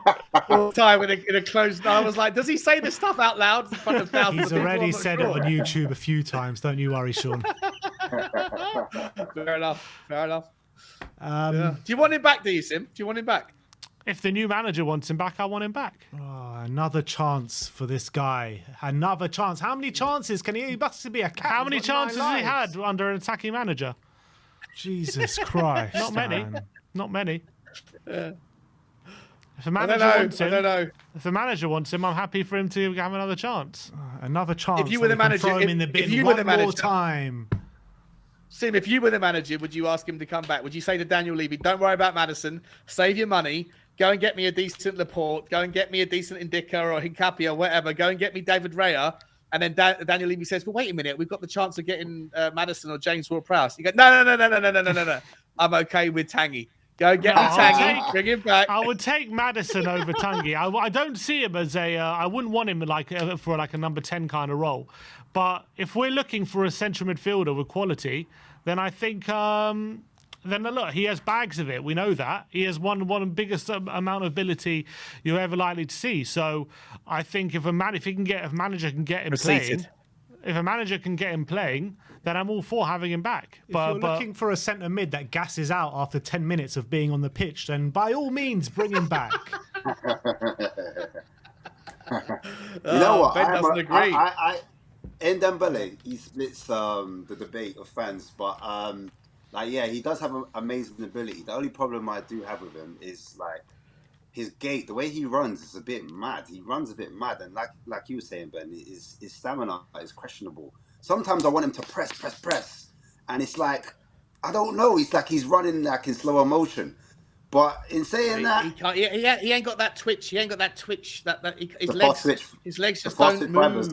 all the time in a closed. I was like, does he say this stuff out loud in front of thousands of people? He's already said it on YouTube a few times. Don't you worry, Sean. Fair enough. Yeah. Do you want him back, do you, Sim? Do you want him back? If the new manager wants him back, I want him back. Oh, another chance for this guy. Another chance. How many chances can he must be a cat? How many chances has he had under an attacking manager? Jesus Christ. Not many. Man. Not many. Yeah. If the manager wants him, I don't know. If the manager wants him, I'm happy for him to have another chance. Another chance. If you were the manager, throw him in the bin if you were the one more manager, time. Sim, if you were the manager, would you ask him to come back? Would you say to Daniel Levy, don't worry about Maddison, save your money, go and get me a decent Laporte, go and get me a decent Indica or Hincapié or whatever, go and get me David Raya? And then Daniel Levy says, well, wait a minute, we've got the chance of getting Maddison or James Ward-Prowse. You go, no. I'm okay with Tanguy. Go get me Tanguy, bring him back. I would take Maddison over Tanguy. I don't see him as I wouldn't want him for a number 10 kind of role. But if we're looking for a central midfielder with quality, then I think then look, he has bags of it. We know that he has one of the biggest amount of ability you're ever likely to see. So I think if a manager can get him playing, if a manager can get him playing, then I'm all for having him back. If you're looking for a centre mid that gasses out after 10 minutes of being on the pitch, then by all means, bring him back. You know what? Ben doesn't agree. In Dembele, he splits the debate of fans, but he does have an amazing ability. The only problem I do have with him is like his gait, the way he runs is a bit mad. He runs a bit mad, and like you were saying, Ben, his stamina is questionable. Sometimes I want him to press, and it's like I don't know. It's like he's running like in slower motion. But in saying that, he can't. He ain't got that twitch. He ain't got that twitch. His legs just don't move. Fibers.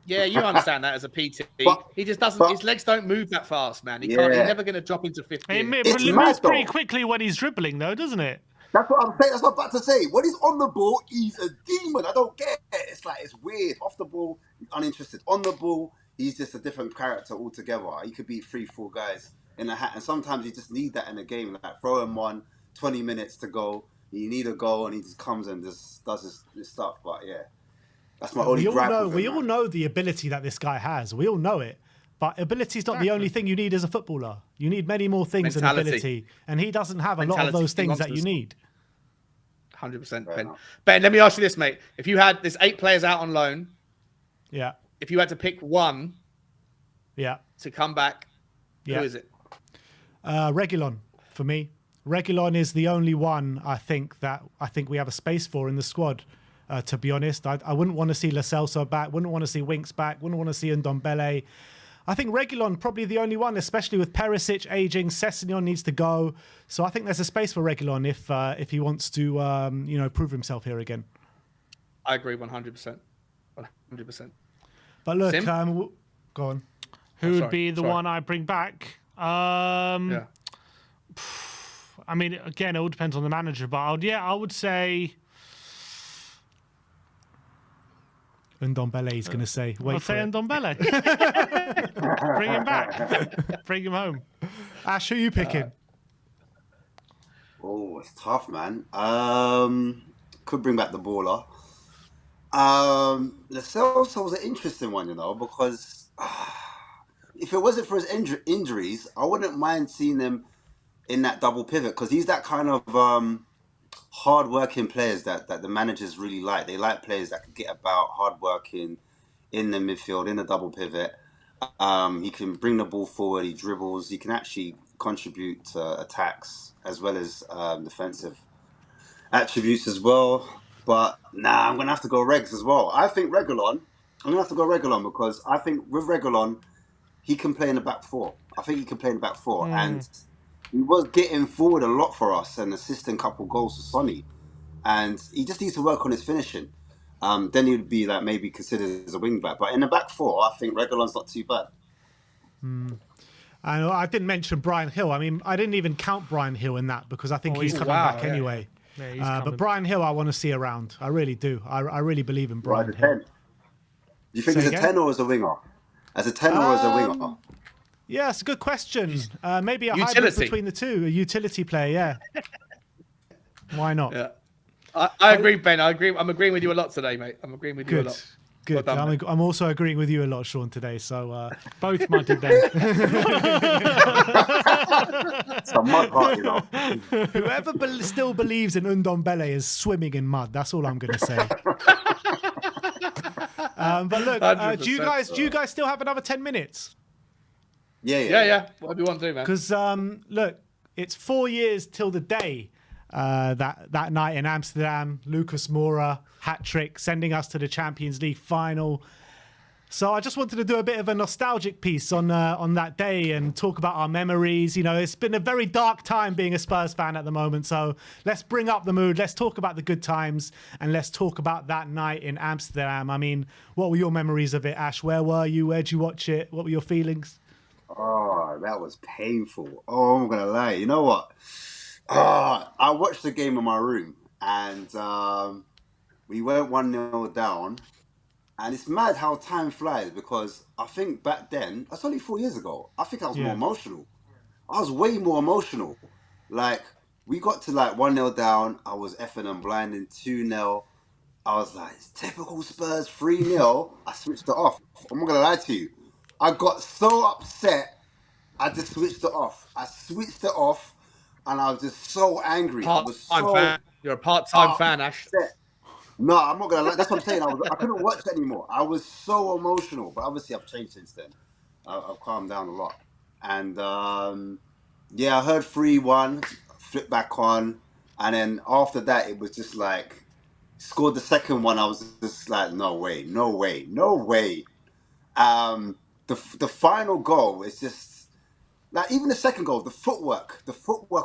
Yeah, you understand that as a PT. He just doesn't. His legs don't move that fast, man. He's never going to drop into fifth gear. It moves pretty quickly when he's dribbling, though, doesn't it? That's what I'm saying. That's what I'm about to say. When he's on the ball, he's a demon. I don't get it. It's like it's weird. Off the ball, uninterested. On the ball, he's just a different character altogether. He could beat 3-4 guys in a hat, and sometimes you just need that in a game. Like throw him 20 minutes to go. You need a goal, and he just comes and just does his stuff. But yeah, that's my only gripe. We all know the ability that this guy has. We all know it. But ability is not the only thing you need as a footballer. You need many more things than ability. And he doesn't have a lot of those things that you need. 100%, Ben. Ben, let me ask you this, mate. If you had, there's 8 players out on loan. Yeah. If you had to pick one to come back, who is it? Reguilon, for me. Reguilon is the only one I think we have a space for in the squad. To be honest, I wouldn't want to see Lo Celso back. Wouldn't want to see Winks back. Wouldn't want to see Ndombele. I think Reguilon probably the only one, especially with Perisic aging. Sessegnon needs to go, so I think there's a space for Reguilon if he wants to prove himself here again. I agree 100%. 100%. But look, go on. Who would be the one I bring back? I mean, again, it all depends on the manager, but I would say. Ndombele is going to say. I'll say Ndombele. Bring him back. Bring him home. Ash, who are you picking? It's tough, man. Could bring back the baller. Lo Celso was an interesting one, because if it wasn't for his injuries, I wouldn't mind seeing him in that double pivot, because he's that kind of hard-working players that the managers really like. They like players that can get about, hard-working in the midfield, in the double pivot. He can bring the ball forward, he dribbles, he can actually contribute to attacks as well as defensive attributes as well. But I'm going to have to go Regs as well. I think Reguilon, I'm going to have to go Reguilon, because I think with Reguilon, he can play in the back four. And he was getting forward a lot for us and assisting a couple goals to Sonny. And he just needs to work on his finishing. Then he'd be like maybe considered as a wing back. But in the back four, I think Reguilon's not too bad. I didn't mention Brian Hill. I mean, I didn't even count Brian Hill in that because I think he's coming back anyway. Yeah, but Brian Hill, I want to see around. I really do. I really believe in Brian Hill. 10. Do you think he's a 10 or as a winger? As a 10 or as a winger? Yeah, it's a good question. Maybe a utility. hybrid between the two, a utility player, yeah. Why not? Yeah. I agree, Ben. I'm agreeing with you a lot today, mate. I'm agreeing with you a lot. Good. Well done, I'm also agreeing with you a lot, Sean, today. So both muddy then. It's a mud heart, Whoever still believes in Ndombele is swimming in mud. That's all I'm going to say. But look, do you guys still have another 10 minutes? Yeah. What do you want to do, man? Because look, it's 4 years till the day that night in Amsterdam. Lucas Moura hat trick, sending us to the Champions League final. So I just wanted to do a bit of a nostalgic piece on that day and talk about our memories. It's been a very dark time being a Spurs fan at the moment. So let's bring up the mood. Let's talk about the good times and let's talk about that night in Amsterdam. I mean, what were your memories of it, Ash? Where were you? Where'd you watch it? What were your feelings? Oh, that was painful. Oh, I'm gonna lie. You know what? I watched the game in my room, and we went 1-0 down. And it's mad how time flies, because I think back then, that's only 4 years ago. I think I was more emotional. I was way more emotional. Like, we got to 1-0 down. I was effing and blinding 2-0. I was like, it's typical Spurs 3-0. I switched it off. I'm not going to lie to you. I got so upset, I just switched it off. I switched it off, and I was just so angry. I was Part-time so fan. You're a part-time fan, Ash. upset. No, I'm not going to lie. That's what I'm saying. I couldn't watch it anymore. I was so emotional. But obviously, I've changed since then. I've calmed down a lot. And, yeah, I heard 3-1, flipped back on. And then after that, it was just like, scored the second one. I was just like, no way. The final goal is just like, even the second goal, the footwork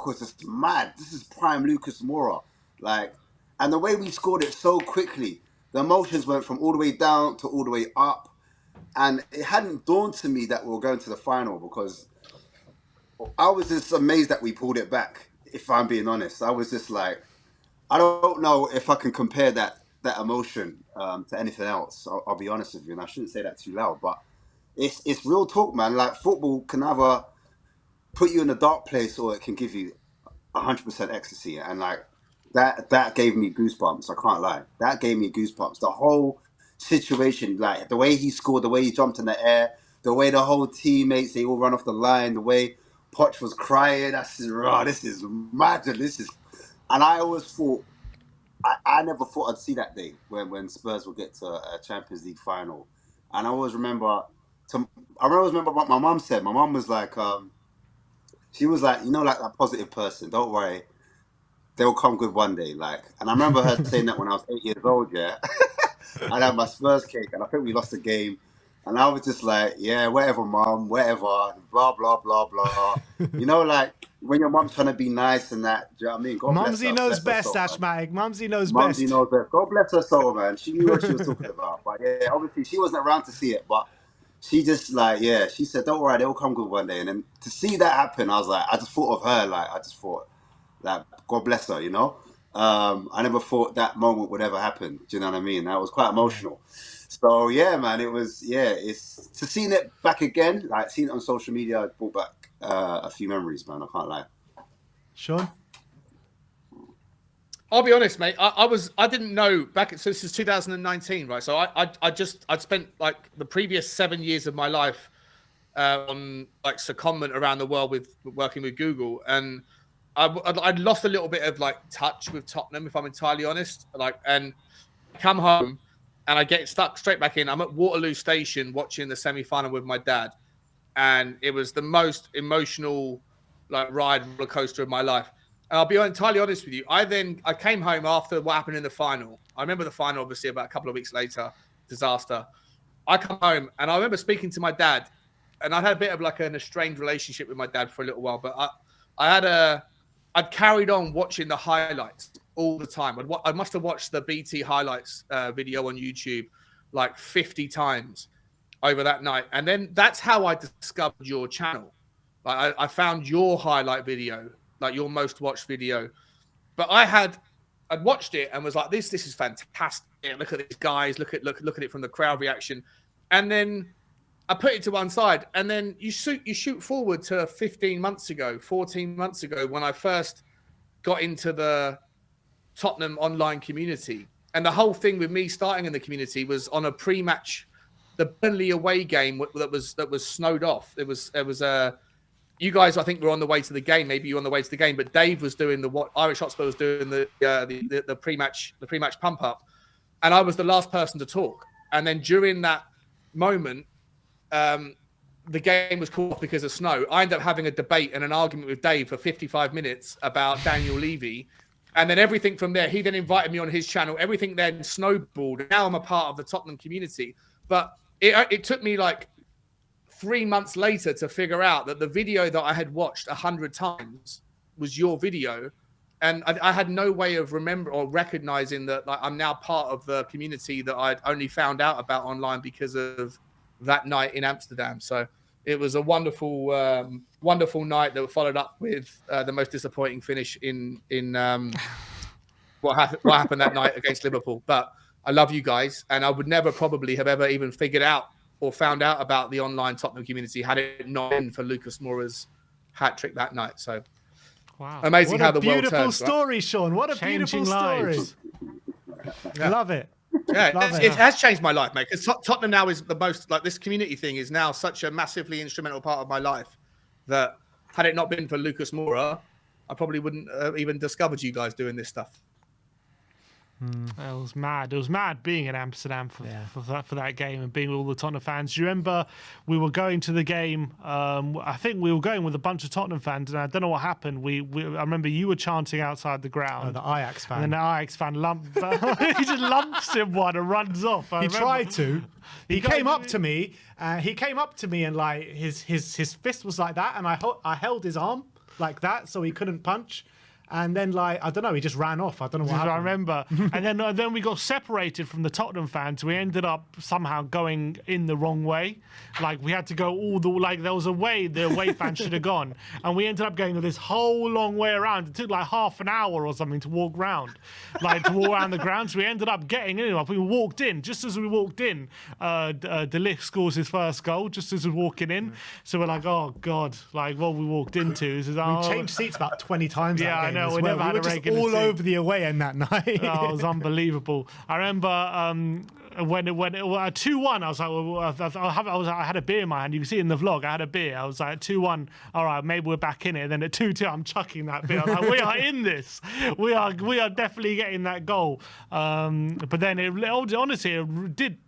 was just mad. This is prime Lucas Moura, like, and the way we scored it so quickly, the emotions went from all the way down to all the way up, and it hadn't dawned to me that we were going to the final, because I was just amazed that we pulled it back. If I'm being honest, I was just like, I don't know if I can compare that emotion to anything else. I'll be honest with you, and I shouldn't say that too loud, but it's real talk, man. Like, football can either put you in a dark place or it can give you 100% ecstasy, and like that gave me goosebumps. I can't lie, that gave me goosebumps. The whole situation, like the way he scored, the way he jumped in the air, the way the whole teammates, they all run off the line, the way Poch was crying. I said, "Raw, this is mad. This is," and I always thought. I never thought I'd see that day when Spurs will get to a Champions League final. And I always remember what my mum said. My mum was like, she was like, you know, like that positive person. Don't worry, they'll come good one day. Like, and I remember her saying that when I was 8 years old. Yeah, I had my Spurs cake, and I think we lost the game. And I was just like, yeah, whatever, mum, whatever, blah, blah, blah, blah. You know, like, when your mum's trying to be nice and that, do you know what I mean? God bless Mumsy her, knows bless her best, soul, Ashmatic. Mumsy knows Mumsy best. knows best. God bless her soul, man. She knew what she was talking about. But yeah, obviously she wasn't around to see it. But she just like, yeah, she said, don't worry, they'll come good one day. And then to see that happen, I was like, I just thought of her. Like, I just thought, like, God bless her, you know? I never thought that moment would ever happen. Do you know what I mean? That was quite emotional. So yeah, man, it's to seeing it back again, like seeing it on social media, it brought back a few memories, man. I can't lie. Sean? I'll be honest, mate. I didn't know back. So this is 2019, right? So I'd spent like the previous 7 years of my life on like secondment around the world with working with Google, and I'd lost a little bit of like touch with Tottenham, if I'm entirely honest. Like, and come home and I get stuck straight back in. I'm at Waterloo Station watching the semi-final with my dad, and it was the most emotional like ride roller coaster of my life. And I'll be entirely honest with you. I came home after what happened in the final. I remember the final, obviously, about a couple of weeks later, disaster. I come home and I remember speaking to my dad, and I had a bit of like an estranged relationship with my dad for a little while, but I'd carried on watching the highlights all the time. I must have watched the BT highlights video on YouTube like 50 times over that night. And then that's how I discovered your channel. Like I found your highlight video, like your most watched video. But I'd watched it and was like, this is fantastic. Look at these guys. Look at it from the crowd reaction. And then I put it to one side, and then you shoot forward to 14 months ago, when I first got into the Tottenham online community. And the whole thing with me starting in the community was on a pre-match, the Burnley away game that was snowed off. It was you guys, I think, were on the way to the game. Maybe you were on the way to the game, but Dave was doing what Irish Hotspur was doing the pre-match pump up, and I was the last person to talk. And then during that moment, the game was called off because of snow. I ended up having a debate and an argument with Dave for 55 minutes about Daniel Levy. And then everything from there, he then invited me on his channel. Everything then snowballed. Now I'm a part of the Tottenham community. But it took me like 3 months later to figure out that the video that I had watched 100 times was your video. And I had no way of recognizing that like, I'm now part of the community that I'd only found out about online because of that night in Amsterdam. So it was a wonderful, wonderful night that followed up with the most disappointing finish in what happened that night against Liverpool. But I love you guys, and I would never probably have ever even figured out or found out about the online Tottenham community had it not been for Lucas Moura's hat trick that night. So wow, amazing how the world turns. Beautiful story, right? Sean. What a Changing beautiful story. lives. Love it. Yeah, Love it has changed my life, mate. Because Tottenham now is the most, like, this community thing is now such a massively instrumental part of my life that had it not been for Lucas Moura, I probably wouldn't have even discovered you guys doing this stuff. It was mad. It was mad being in Amsterdam for that game and being with all the Tottenham fans. Do you remember we were going to the game? I think we were going with a bunch of Tottenham fans, and I don't know what happened. I remember you were chanting outside the ground. Oh, the Ajax fan. And then the Ajax fan he just lumps him one and runs off. He tried to. He came up to me. He came up to me and like his fist was like that, and I held his arm like that so he couldn't punch. And then, like, I don't know, he just ran off. I don't know what happened. I remember. And then we got separated from the Tottenham fans. We ended up somehow going in the wrong way. Like, we had to go there was a way the away fans should have gone. And we ended up going this whole long way around. It took like half an hour or something to walk around, to walk around the ground. So we ended up getting in. We walked in. Just as we walked in, De Ligt scores his first goal, just as we were walking in. So we're like, oh, God, like what we walked into. We changed seats about 20 times that game. No, we well. never had were a just regular all seat. over the away end that night. Oh, it was unbelievable. I remember when it 2-1, I was like, I had a beer in my hand. You can see it in the vlog. I had a beer. I was like 2-1. All right, maybe we're back in it. And then at 2-2, I'm chucking that beer. I'm like, we are in this. We are definitely getting that goal. But then honestly, it did.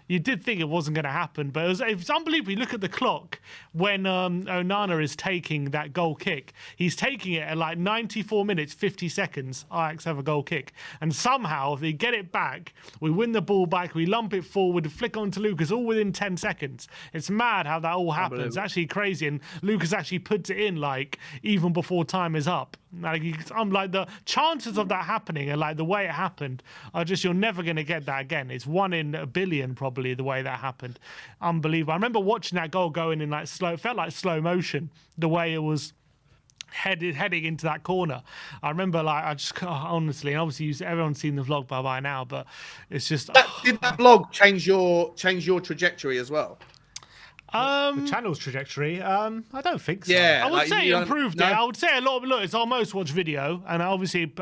You did think it wasn't going to happen, but it's unbelievable. You look at the clock when Onana is taking that goal kick. He's taking it at like 94 minutes, 50 seconds. Ajax have a goal kick. And somehow, if they get it back, we win the ball back, we lump it forward, flick on to Lucas, all within 10 seconds. It's mad how that all happens. It's actually crazy. And Lucas actually puts it in like even before time is up. I'm like, the chances of that happening and like the way it happened are just, you're never going to get that again. It's 1 in a billion probably the way that happened. Unbelievable. I remember watching that goal going in like it felt like slow motion, the way it was heading into that corner. I remember honestly, and obviously everyone's seen the vlog by now, but it's just did that vlog change your trajectory as well? The channel's trajectory? I don't think so. Yeah, I would say it improved it. I would say a lot. Look, it's our most watched video, and obviously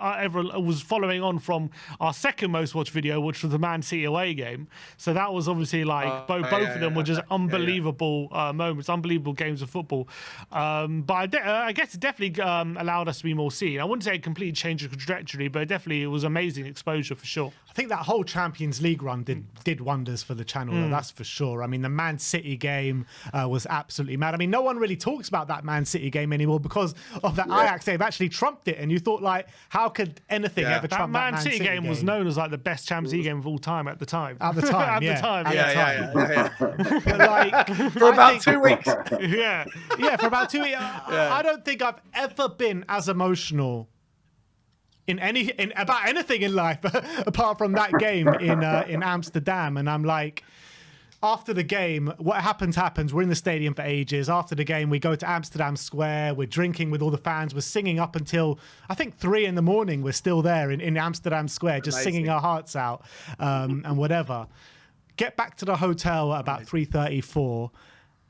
everyone was following on from our second most watched video, which was the Man City away game. So that was obviously like both of them were just unbelievable moments, unbelievable games of football. But I guess it definitely allowed us to be more seen. I wouldn't say it completely changed the trajectory, but it was amazing exposure for sure. I think that whole Champions League run did wonders for the channel, that's for sure. I mean, the Man City game was absolutely mad. I mean, no one really talks about that Man City game anymore because of that Ajax. They've actually trumped it, and you thought, like, how could anything ever trump that Man City game? Was known as like the best Champions League game of all time at the time. At the time, at the time. But like, for about 2 weeks. Yeah, for about 2 weeks. I don't think I've ever been as emotional about anything in life apart from that game in Amsterdam. And I'm like, after the game, what happens. We're in the stadium for ages. After the game, we go to Amsterdam Square. We're drinking with all the fans. We're singing up until, I think, 3 a.m. We're still there in Amsterdam Square, just singing our hearts out and whatever. Get back to the hotel at about 3:34.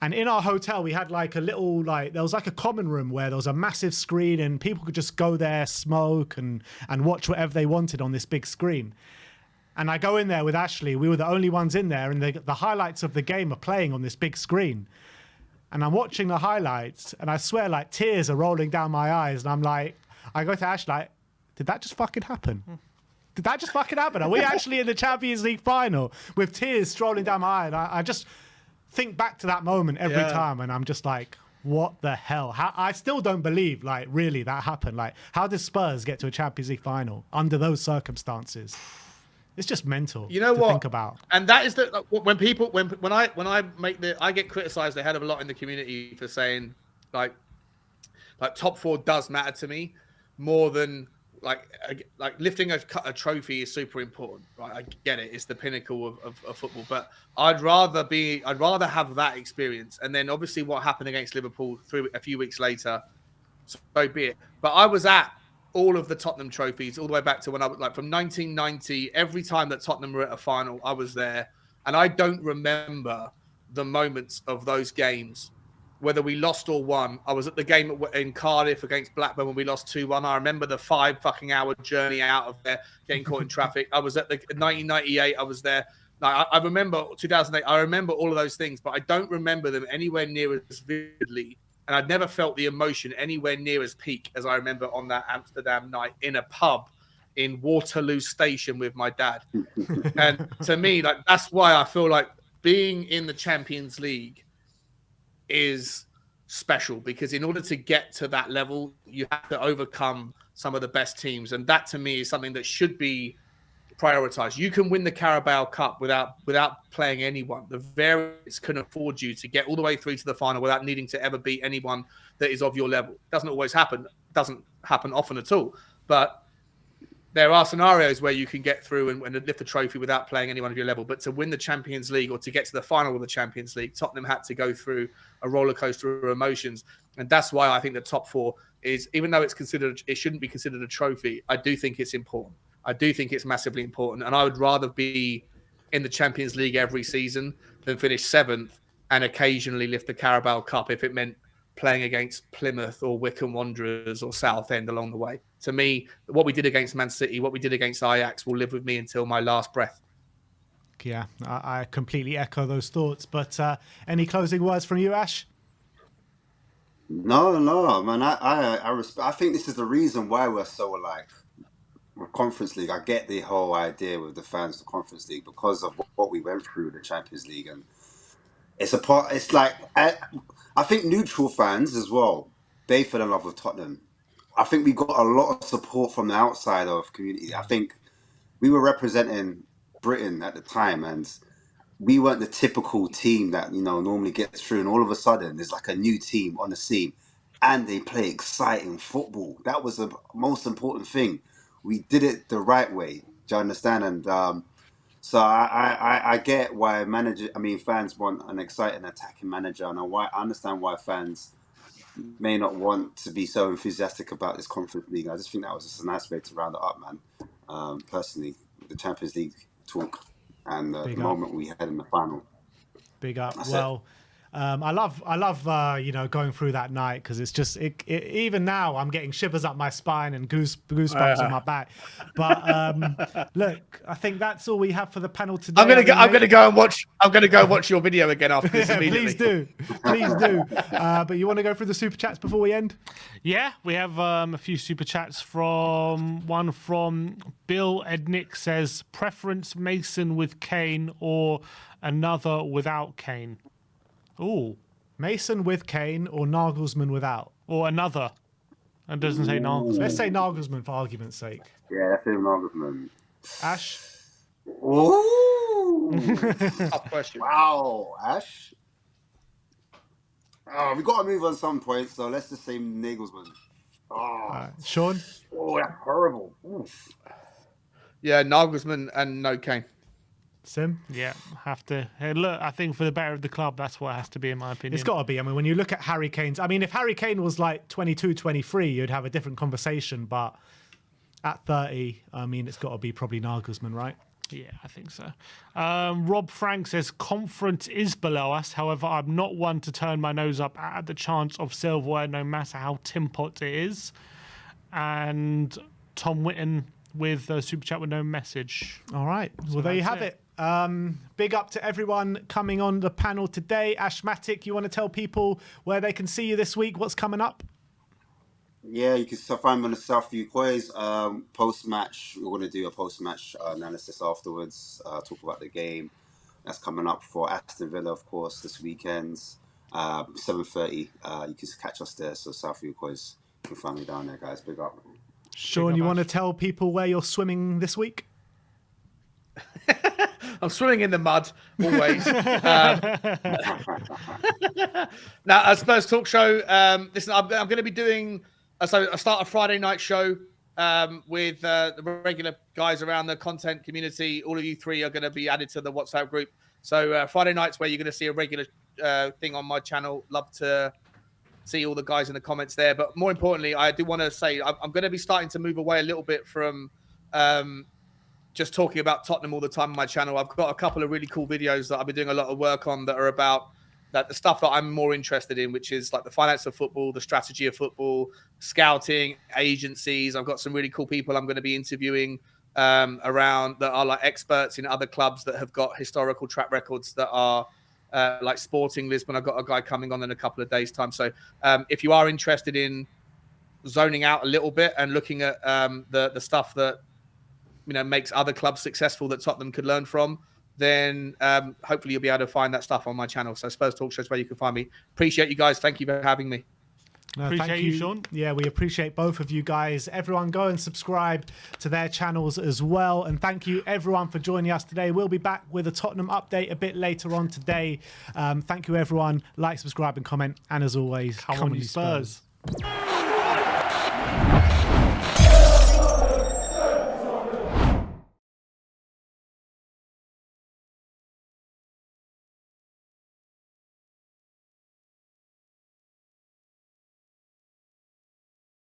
And in our hotel, we had like a little, there was like a common room where there was a massive screen and people could just go there, smoke and watch whatever they wanted on this big screen. And I go in there with Ashley. We were the only ones in there, and the highlights of the game are playing on this big screen. And I'm watching the highlights, and I swear, like, tears are rolling down my eyes. And I'm like, I go to Ashley, like, did that just fucking happen? Did that just fucking happen? Are we actually in the Champions League final with tears strolling down my eye? And I just think back to that moment every time, and I'm just like, what the hell? I still don't believe, like, really that happened. Like, how did Spurs get to a Champions League final under those circumstances? It's just mental. You know what? Think about. And that is when I I get criticised a hell of a lot in the community for saying like top 4 does matter to me more than like lifting a trophy is super important, right? I get it; it's the pinnacle of football. But I'd rather have that experience, and then obviously what happened against Liverpool a few weeks later, so be it. But I was at all of the Tottenham trophies all the way back to when I was like from 1990. Every time that Tottenham were at a final, I was there, and I don't remember the moments of those games whether we lost or won. I was at the game in Cardiff against Blackburn when we lost 2-1. I remember the 5 fucking hour journey out of there, getting caught in traffic. I was at the 1998. I was there. Like, I remember 2008. I remember all of those things, but I don't remember them anywhere near as vividly. And I'd never felt the emotion anywhere near as peak as I remember on that Amsterdam night in a pub in Waterloo Station with my dad. And to me, like, that's why I feel like being in the Champions League is special, because in order to get to that level, you have to overcome some of the best teams. And that to me is something that should be prioritized. You can win the Carabao Cup without playing anyone. The variance can afford you to get all the way through to the final without needing to ever beat anyone that is of your level. Doesn't always happen. Doesn't happen often at all. But there are scenarios where you can get through and lift the trophy without playing anyone of your level. But to win the Champions League, or to get to the final of the Champions League, Tottenham had to go through a roller coaster of emotions. And that's why I think the top 4 is, even though it shouldn't be considered a trophy, I do think it's important. I do think it's massively important. And I would rather be in the Champions League every season than finish 7th and occasionally lift the Carabao Cup if it meant playing against Plymouth or Wycombe Wanderers or Southend along the way. To me, what we did against Man City, what we did against Ajax will live with me until my last breath. Yeah, I completely echo those thoughts. But any closing words from you, Ash? No, man. I think this is the reason why we're so alike with Conference League. I get the whole idea with the fans of the Conference League because of what we went through the Champions League, and it's a part. It's like I think neutral fans as well, they fell in love with Tottenham. I think we got a lot of support from the outside of community. I think we were representing Britain at the time, and we weren't the typical team that, you know, normally gets through. And all of a sudden, there's like a new team on the scene, and they play exciting football. That was the most important thing. We did it the right way. Do you understand? And so I get why fans want an exciting attacking manager, and I understand why fans may not want to be so enthusiastic about this Conference League. I just think that was just a nice way to round it up, man. Personally, the Champions League talk and the moment we had in the final. Big up. That's well, I love going through that night, because it's just even now I'm getting shivers up my spine and goosebumps on my back. But look, I think that's all we have for the panel today. I'm gonna go and watch your video again after this. Immediately. Please do. But you want to go through the super chats before we end? Yeah, we have a few super chats. From Bill Ednick says, preference Mason with Kane or another without Kane. Ooh, Mason with Kane or Nagelsmann without? Or another. It doesn't say Nagelsmann. Let's say Nagelsmann for argument's sake. Yeah, that's him, Nagelsmann. Ash? Ooh. Tough question. Wow, Ash. Oh, we've got to move on some point, so let's just say Nagelsmann. Oh, Sean? Oh, that's horrible. Oof. Yeah, Nagelsmann and no Kane. Sim? Yeah, have to. Hey, look, I think for the better of the club, that's what it has to be, in my opinion. It's got to be. I mean, when you look at Harry Kane's... I mean, if Harry Kane was like 22, 23, you'd have a different conversation. But at 30, I mean, it's got to be probably Nagelsmann, right? Yeah, I think so. Rob Frank says, conference is below us. However, I'm not one to turn my nose up at the chance of silverware, no matter how tin pot it is. And Tom Whitten with a super chat with no message. All right. Well, there you have it. Big up to everyone coming on the panel today. Ashmatic, you want to tell people where they can see you this week? What's coming up? Yeah, you can find me on the Southview COYS post-match. We're going to do a post-match analysis afterwards, talk about the game that's coming up for Aston Villa, of course, this weekend, 7:30. You can catch us there, so Southview COYS. You can find me down there, guys. Big up. Sean, you want to tell people where you're swimming this week? I'm swimming in the mud, always. Now, Spurs Talk Show. Listen, I'm going to be doing... So I start a Friday night show with the regular guys around the content community. All of you three are going to be added to the WhatsApp group. So Friday nights where you're going to see a regular thing on my channel. Love to see all the guys in the comments there. But more importantly, I do want to say I'm going to be starting to move away a little bit from just talking about Tottenham all the time on my channel. I've got a couple of really cool videos that I've been doing a lot of work on that are about that the stuff that I'm more interested in, which is like the finance of football, the strategy of football, scouting, agencies. I've got some really cool people I'm going to be interviewing around that are like experts in other clubs that have got historical track records that are like Sporting Lisbon. I've got a guy coming on in a couple of days' time. So if you are interested in zoning out a little bit and looking at the stuff that makes other clubs successful that Tottenham could learn from, then hopefully you'll be able to find that stuff on my channel. So Spurs Talk Show is where you can find me. Appreciate you guys. Thank you for having me. No, appreciate thank you, Sean. Yeah, we appreciate both of you guys. Everyone go and subscribe to their channels as well. And thank you everyone for joining us today. We'll be back with a Tottenham update a bit later on today. Thank you everyone. Like, subscribe and comment. And as always, come on you Spurs.